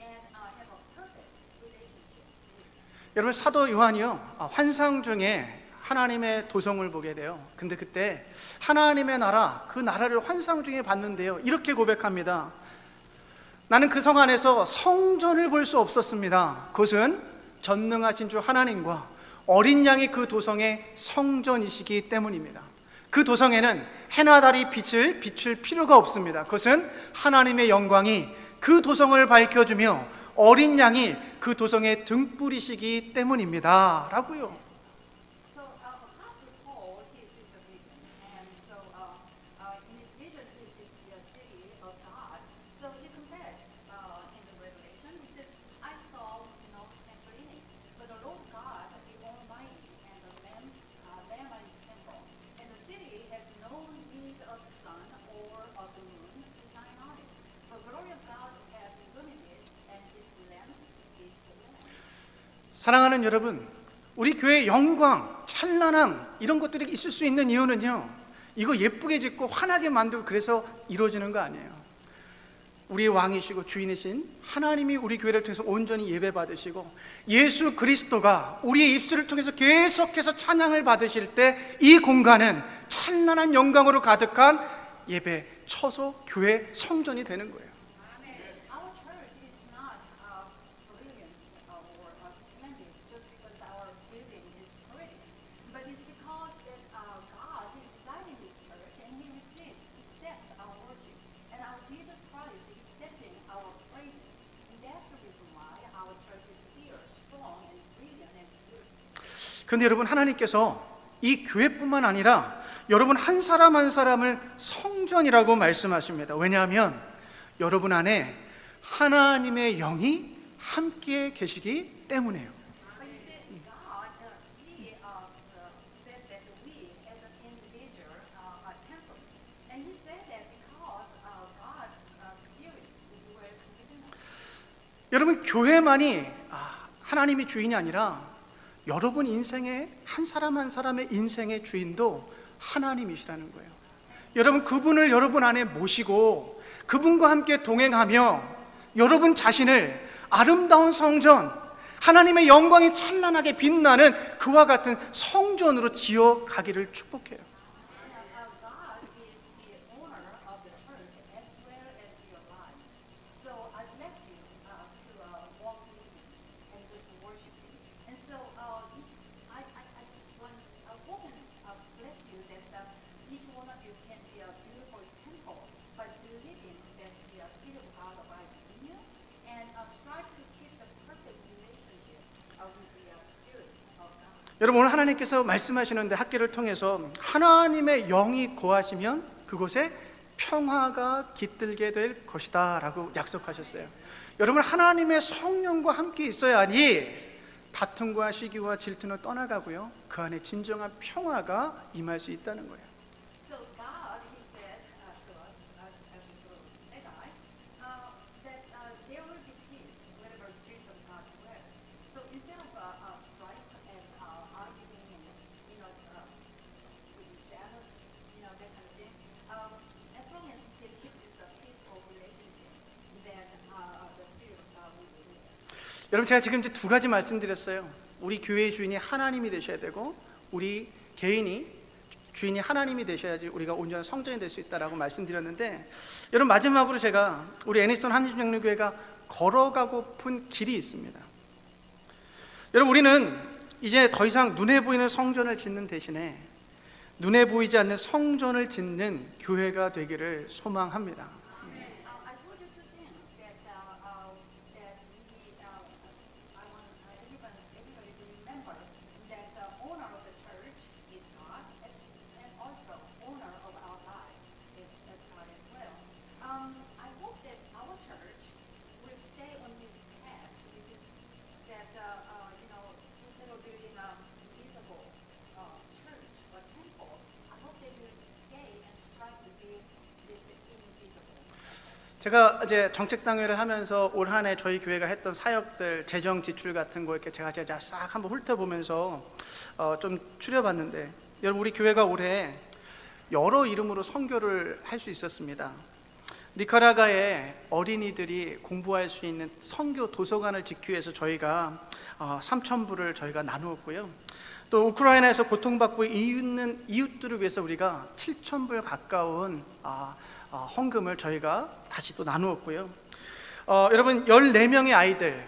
and have a perfect relationship with Him. 여러분 사도 요한이요 환상 중에 하나님의 도성을 보게 돼요. 근데 그때 하나님의 나라 그 나라를 환상 중에 봤는데요 이렇게 고백합니다. 나는 그 성 안에서 성전을 볼 수 없었습니다. 그것은 전능하신 주 하나님과 어린 양이 그 도성의 성전이시기 때문입니다. 그 도성에는 해나 달이 빛을 비출 필요가 없습니다. 그것은 하나님의 영광이 그 도성을 밝혀주며 어린 양이 그 도성의 등불이시기 때문입니다 라고요. So Apostle Paul, he sees a vision, and so in his vision he sees the city of God. So he confessed in the Revelation, he says, I saw no temple in it, but the Lord God, the Almighty, and the Lamb are his temple. And the city has no need of the sun or of the moon to shine on it. The glory of God has illuminated it, and his Lamb is the Lamb. 사랑하는 여러분, 우리 교회의 영광, 찬란함 이런 것들이 있을 수 있는 이유는요 이거 예쁘게 짓고 환하게 만들고 그래서 이루어지는 거 아니에요. 우리의 왕이시고 주인이신 하나님이 우리 교회를 통해서 온전히 예배받으시고 예수 그리스도가 우리의 입술을 통해서 계속해서 찬양을 받으실 때 이 공간은 찬란한 영광으로 가득한 예배, 처소, 교회, 성전이 되는 거예요. Our church is not brilliant or splendid just because our building is pretty, but it's because that God is residing in this church and He accepts our worship, and our Jesus Christ is accepting our praises, and that's the reason why our church is here, strong and brilliant and beautiful. 그런데 여러분 하나님께서 이 교회뿐만 아니라 여러분 한 사람 한 사람을 성전이라고 말씀하십니다. 왜냐하면 여러분 안에 하나님의 영이 함께 계시기 때문에요. But you see, God, He said that we 여러분, 교회만이 하나님의 주인이 아니라 여러분 인생의 한 사람 한 사람의 인생의 주인도 하나님이시라는 거예요. 여러분, 그분을 여러분 안에 모시고 그분과 함께 동행하며 여러분 자신을 아름다운 성전, 하나님의 영광이 찬란하게 빛나는 그와 같은 성전으로 지어가기를 축복해요. God is the owner of the church as well as your lives. So I bless you to walk with Him and just worship Him. And so I just want bless you that each one of you can be a beautiful temple by believing that the Spirit of God abides in you and strive to keep the perfect relationship with the Spirit of God. 여러분, 오늘 하나님께서 말씀하시는데 학교를 통해서 하나님의 영이 거하시면 그곳에 평화가 깃들게 될 것이다 라고 약속하셨어요. 여러분, 하나님의 성령과 함께 있어야지 다툼과 시기와 질투는 떠나가고요, 그 안에 진정한 평화가 임할 수 있다는 거예요. So God, He said to us as we go Haggai, that there will be peace wherever the Spirit of God dwells. So instead of strife and arguing and being jealous, that kind of thing, as long as we can keep this peaceful relationship, then the Spirit of God will be there. 여러분, 제가 지금 이제 두 가지 말씀드렸어요. 우리 교회의 주인이 하나님이 되셔야 되고 우리 개인이 주인이 하나님이 되셔야지 우리가 온전한 성전이 될 수 있다라고 말씀드렸는데, 여러분, 마지막으로 제가 우리 애니스톤 한인장로교회가 걸어가고픈 길이 있습니다. 여러분, 우리는 이제 더 이상 눈에 보이는 성전을 짓는 대신에 눈에 보이지 않는 성전을 짓는 교회가 되기를 소망합니다. I told you two things that I want everybody to remember that the owner of the church is God, and also owner of our lives is God as well. I hope that our church will stay on this path, which is that instead of building a visible church or temple, I hope they will stay and strive to build this invisible. 제가 이제 정책당회를 하면서 올 한 해 저희 교회가 했던 사역들, 재정 지출 같은 거 이렇게 제가 싹 한번 훑어보면서 좀 추려봤는데, 여러분, 우리 교회가 올해 여러 이름으로 선교를 할 수 있었습니다. 니카라과의 어린이들이 공부할 수 있는 선교 도서관을 짓기 위해서 저희가 3,000불을 저희가 나누었고요. 또 우크라이나에서 고통받고 있는 이웃들을 위해서 우리가 7,000불 가까운 헌금을 저희가 다시 또 나누었고요. 여러분, 14명의 아이들,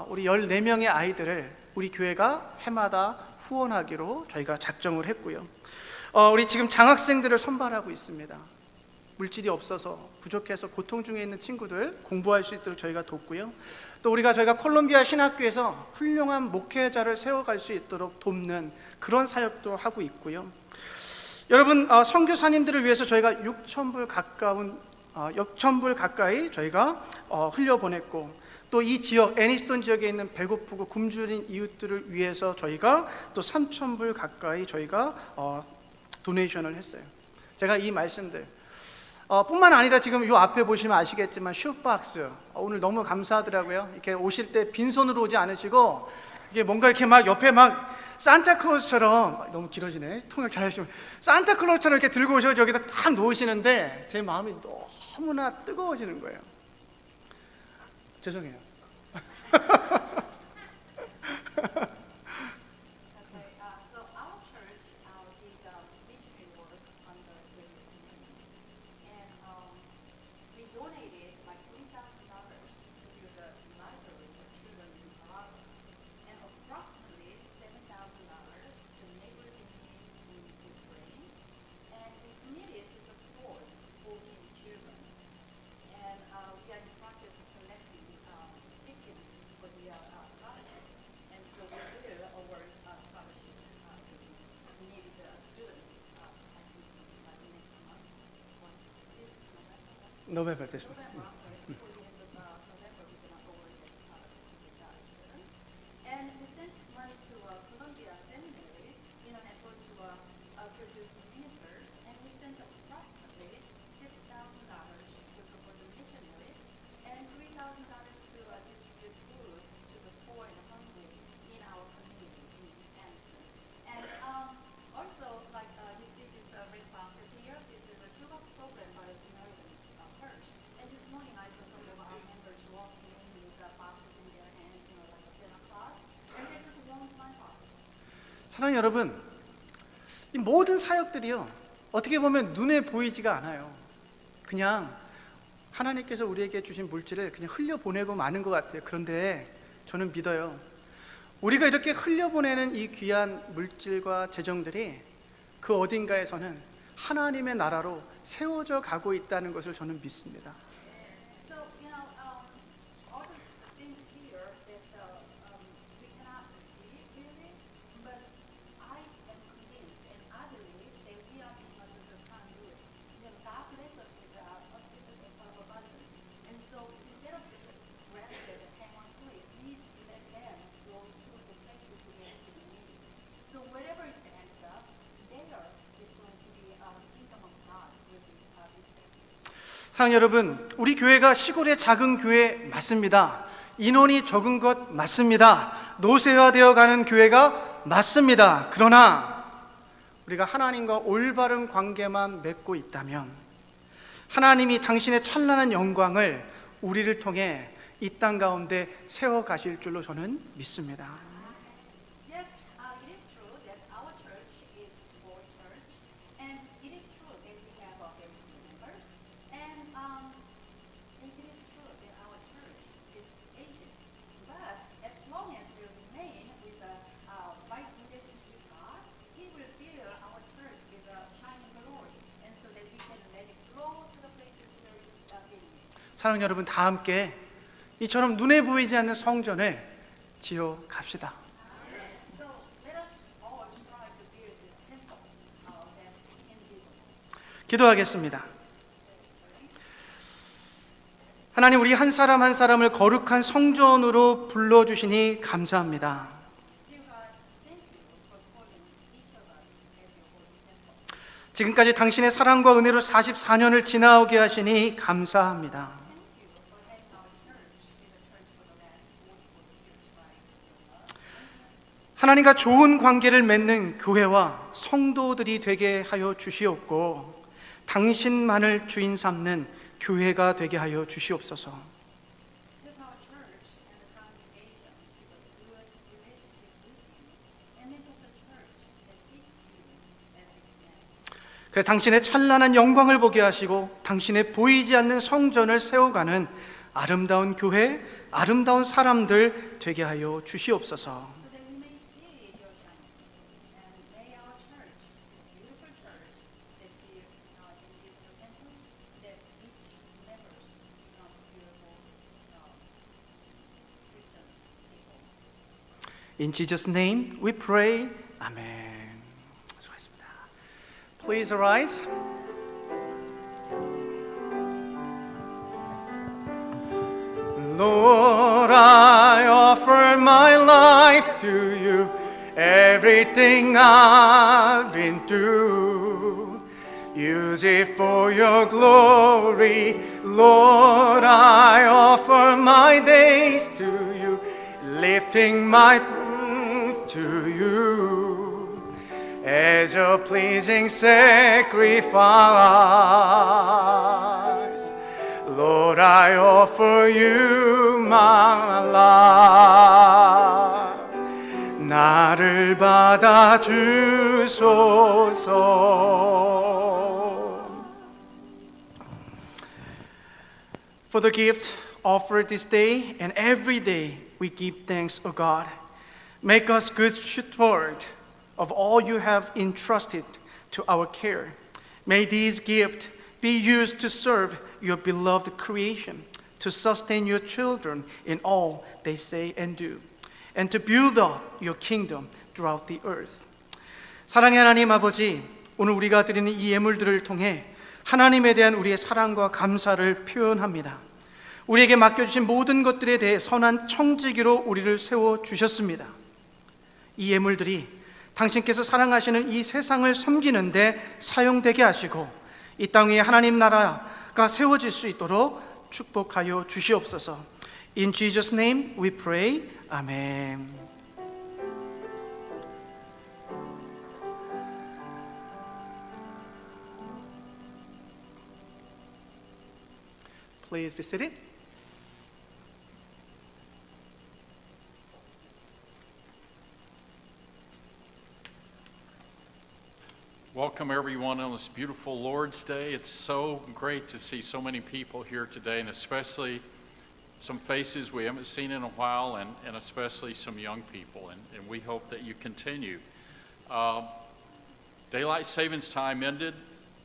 우리 14명의 아이들을 우리 교회가 해마다 후원하기로 저희가 작정을 했고요. 우리 지금 장학생들을 선발하고 있습니다. 물질이 없어서 부족해서 고통 중에 있는 친구들 공부할 수 있도록 저희가 돕고요. 또 저희가 콜롬비아 신학교에서 훌륭한 목회자를 세워갈 수 있도록 돕는 그런 사역도 하고 있고요. 여러분, 선교사님들을 위해서 저희가 6,000불 가까이 저희가 흘려보냈고, 또 이 지역, 애니스톤 지역에 있는 배고프고 굶주린 이웃들을 위해서 저희가 또 3,000불 가까이 저희가 도네이션을 했어요. 제가 이 말씀들 뿐만 아니라 지금 이 앞에 보시면 아시겠지만 슈박스, 오늘 너무 감사하더라고요. 이렇게 오실 때 빈손으로 오지 않으시고 이게 뭔가 이렇게 막 옆에 막 산타클로스처럼, 너무 길어지네, 통역 잘하시면 산타클로스처럼 이렇게 들고 오셔서 여기다 딱 놓으시는데 제 마음이 너무나 뜨거워지는 거예요. 죄송해요. Okay, so our church did missionary work under various names, and we donated like $3,000 to build a library for children in Nicaragua, and approximately $7,000 to neighbors in need in Ukraine, and we committed to support 14 children, and we are in the process of selecting victims for the scholarship, and so we will award scholarship to needed students like this next month. This is November. 노베벨 됐습니다. November, I'm sorry, before the end of November, we're going to award that scholarship to the students. And we sent money to Columbia Seminary in an effort to produce ministers, and we sent approximately $6,000 to support the missionaries, and $3,000 to 사랑하는 여러분, 이 모든 사역들이요, 어떻게 보면 눈에 보이지가 않아요. 그냥 하나님께서 우리에게 주신 물질을 그냥 흘려보내고 마는 것 같아요. 그런데 저는 믿어요. 우리가 이렇게 흘려보내는 이 귀한 물질과 재정들이 그 어딘가에서는 하나님의 나라로 세워져 가고 있다는 것을 저는 믿습니다. So, all these things here that we cannot see really, but I am convinced and I believe that we are the conduit. God bless us with abundance. And so instead of just grabbing it and hang on to it, we let them go to the places to where it can need. So wherever it ends up, there is going to be kingdom of God will be established. 사랑하는 여러분, 우리 교회가 시골의 작은 교회 맞습니다. 인원이 적은 것 맞습니다. 노쇠화되어 가는 교회가 맞습니다. 그러나 우리가 하나님과 올바른 관계만 맺고 있다면 하나님이 당신의 찬란한 영광을 우리를 통해 이 땅 가운데 세워 가실 줄로 저는 믿습니다. Yes, it is true that our church is small church, and it is true that we have very few members, and it is true that our church is aged. But as long as we remain with the right relationship with God, He will fill our church with a shining glory, and so that we can let it grow to the places where it's being needed. 사랑하는 여러분, 다 함께 이처럼 눈에 보이지 않는 성전을 지어 갑시다. So let us all strive to build this temple that's invisible. 기도하겠습니다. 하나님, 우리 한 사람 한 사람을 거룩한 성전으로 불러주시니 감사합니다. Dear God, thank you for calling each of us as your holy temple. 지금까지 당신의 사랑과 은혜로 44년을 지나오게 하시니 감사합니다. Thank you for having our church be the church for the last 44 years by your love. 하나님과 좋은 관계를 맺는 교회와 성도들이 되게 하여 주시옵고 당신만을 주인 삼는 교회가 되게 하여 주시옵소서. Help our church and the congregation to have a good relationship with you, and make us a church that fits you as its master. 그래 당신의 찬란한 영광을 보게 하시고 당신의 보이지 않는 성전을 세워가는 아름다운 교회, 아름다운 사람들 되게 하여 주시옵소서. So that we may see your shining, and may our church, a beautiful church that here in this temple, that each members become beautiful Christian people. In Jesus' name we pray. Amen. 수고하셨습니다. Please arise. Lord, I offer my life to you, everything I've been through. Use it for your glory. Lord, I offer my days to you, lifting my to you as a pleasing sacrifice. Lord, I offer you my life. 나를 받아 주소서. For the gift offered this day and every day we give thanks, O God. Make us good steward of all you have entrusted to our care. May these gifts be used to serve your beloved creation, to sustain your children in all they say and do, and to build up your kingdom throughout the earth. 사랑의 하나님 아버지, 오늘 우리가 드리는 이 예물들을 통해 하나님에 대한 우리의 사랑과 감사를 표현합니다. 우리에게 맡겨주신 모든 것들에 대해 선한 청지기로 우리를 세워주셨습니다. 이 예물들이 당신께서 사랑하시는 이 세상을 섬기는데 사용되게 하시고 이 땅 위에 하나님 나라가 세워질 수 있도록 축복하여 주시옵소서. In Jesus' name we pray. Amen. Please be seated. Welcome everyone on this beautiful Lord's Day. It's so great to see so many people here today, and especially some faces we haven't seen in a while, and especially some young people, and we hope that you continue. Daylight savings time ended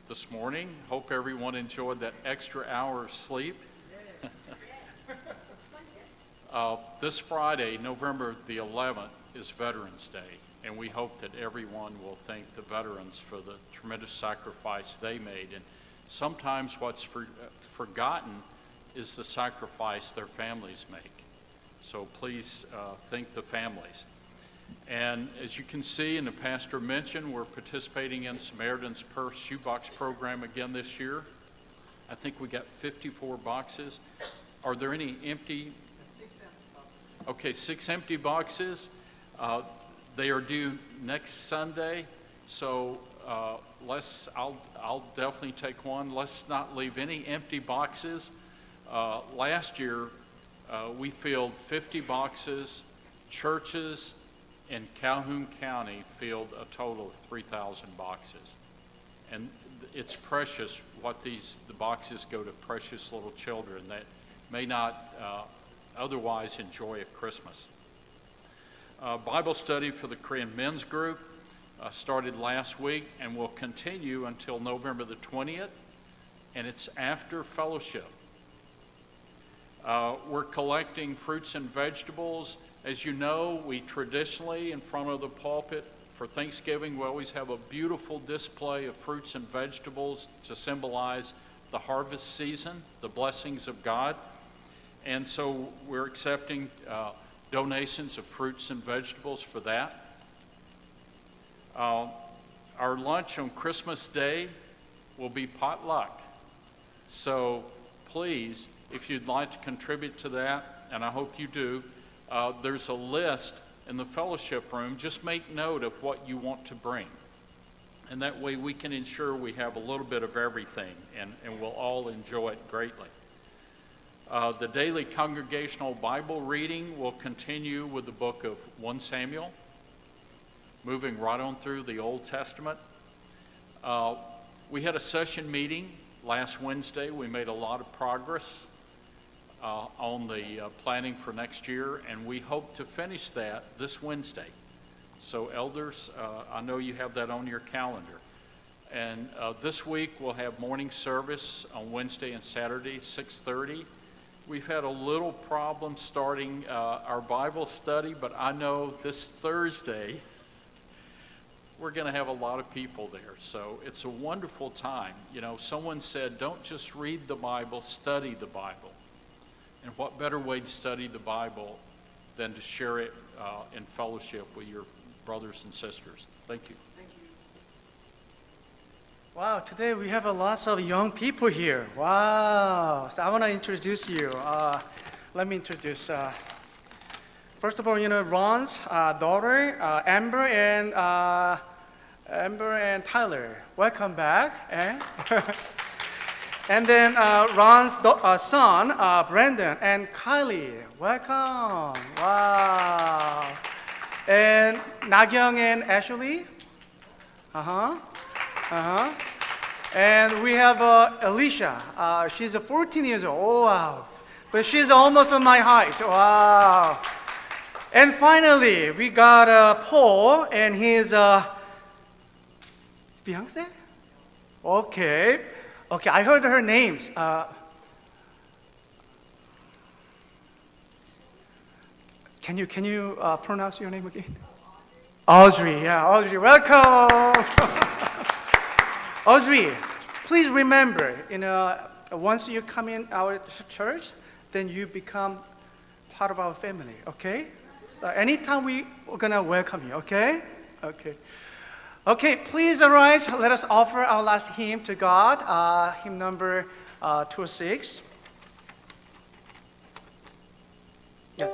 this morning. Hope everyone enjoyed that extra hour of sleep. This Friday, November the 11th, is Veterans Day, and we hope that everyone will thank the veterans for the tremendous sacrifice they made. And sometimes what's forgotten is the sacrifice their families make. So please thank the families. And as you can see, and the pastor mentioned, we're participating in Samaritan's Purse Shoebox program again this year. I think we got 54 boxes. Are there any empty? 6 empty boxes. Okay, 6 empty boxes. They are due next Sunday, so I'll definitely take one. Let's not leave any empty boxes. Last year, we filled 50 boxes. Churches in Calhoun County filled a total of 3,000 boxes. And it's precious what the boxes go to precious little children that may not otherwise enjoy at Christmas. Bible study for the Korean men's group started last week and will continue until November the 20th, and it's after fellowship. We're collecting fruits and vegetables. As you know, we traditionally, in front of the pulpit for Thanksgiving, we always have a beautiful display of fruits and vegetables to symbolize the harvest season, the blessings of God. And so we're accepting donations of fruits and vegetables for that. Our lunch on Christmas Day will be potluck. So please, if you'd like to contribute to that, and I hope you do, there's a list in the fellowship room. Just make note of what you want to bring. And that way we can ensure we have a little bit of everything, and we'll all enjoy it greatly. The daily congregational Bible reading will continue with the book of 1 Samuel, moving right on through the Old Testament. We had a session meeting last Wednesday. We made a lot of progress on the planning for next year, and we hope to finish that this Wednesday. So elders, I know you have that on your calendar. And this week we'll have morning service on Wednesday and Saturday, 6:30. We've had a little problem starting our Bible study, but I know this Thursday we're going to have a lot of people there. So it's a wonderful time. You know, someone said, don't just read the Bible, study the Bible. And what better way to study the Bible than to share it in fellowship with your brothers and sisters. Thank you. Thank you. Wow, today we have lots of young people here. Wow. So I want to introduce you. Let me introduce. First of all, Ron's daughter, Amber and Tyler. Welcome back. And then Ron's son, Brandon and Kylie. Welcome. Wow. And Nagyong and Ashley. And we have Alicia. She's 14 years old. Oh, wow. But she's almost on my height. Wow. And finally, we got Paul and his fiancé? Okay. Okay, I heard her names. Can you pronounce your name again? Audrey. Yeah, Audrey. Welcome. Audrey, please remember, once you come in our church, then you become part of our family. Okay? So anytime we're gonna welcome you. Okay? Okay. Okay, please arise. Let us offer our last hymn to God, hymn number 206. Yeah.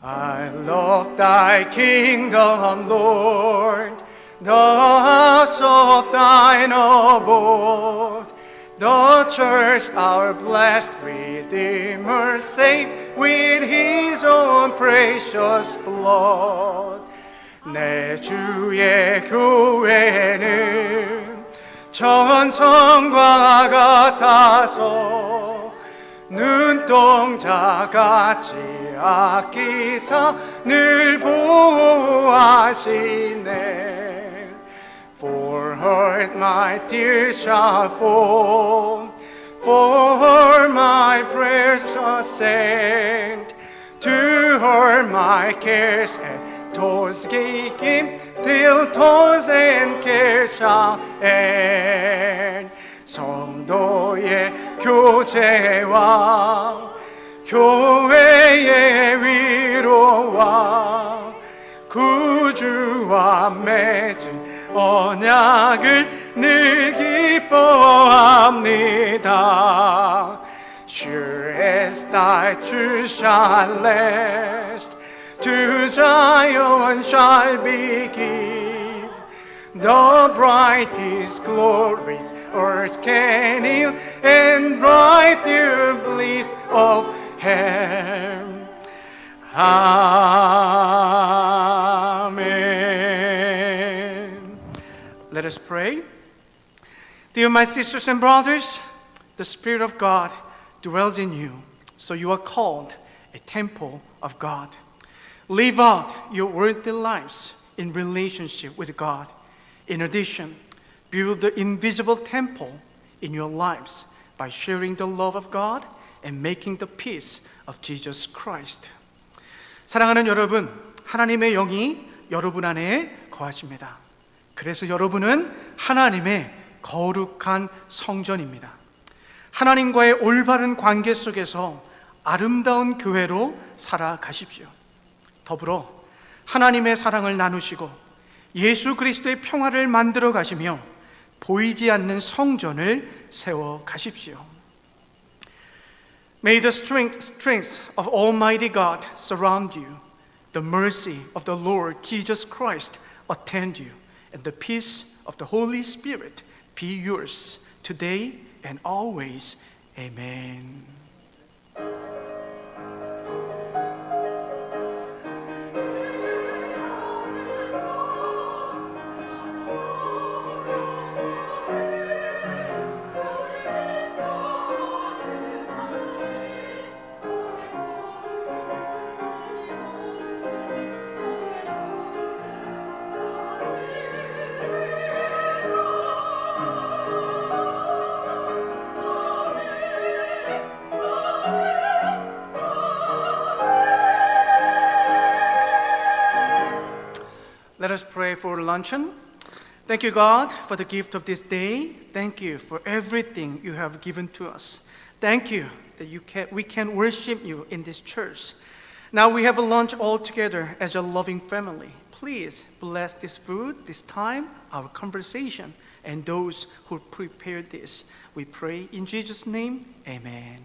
I love thy kingdom, Lord, the house of thine abode. The church, our blessed Redeemer, saved with his own precious blood. 내 주의 교회는 천성과 같아서 눈동자같이 아끼사 늘 보호하시네. For her my tears shall fall, for my prayers shall send. To her my cares and toils give, till toils and cares shall end. 성도의 교제와 교회의 위로와 구주와 맺은 언약을 늘 기뻐합니다. Sure as thy truth shall last, to Zion shall be give. The brightest glories earth can yield, and brighter bliss of heaven. Amen. Let us pray. Dear my sisters and brothers, the Spirit of God dwells in you, so you are called a temple of God. Live out your worldly lives in relationship with God. In addition, build the invisible temple in your lives by sharing the love of God and making the peace of Jesus Christ. 사랑하는 여러분, 하나님의 영이 여러분 안에 거하십니다. 그래서 여러분은 하나님의 거룩한 성전입니다. 하나님과의 올바른 관계 속에서 아름다운 교회로 살아가십시오. 더불어 하나님의 사랑을 나누시고 예수 그리스도의 평화를 만들어 가시며 보이지 않는 성전을 세워 가십시오. May the strength of Almighty God surround you, the mercy of the Lord Jesus Christ attend you, and the peace of the Holy Spirit be yours today and always. Amen. Let us pray for luncheon. Thank you, God, for the gift of this day. Thank you for everything you have given to us. Thank you that we can worship you in this church. Now we have a lunch all together as a loving family. Please bless this food, this time, our conversation, and those who prepared this. We pray in Jesus' name, amen.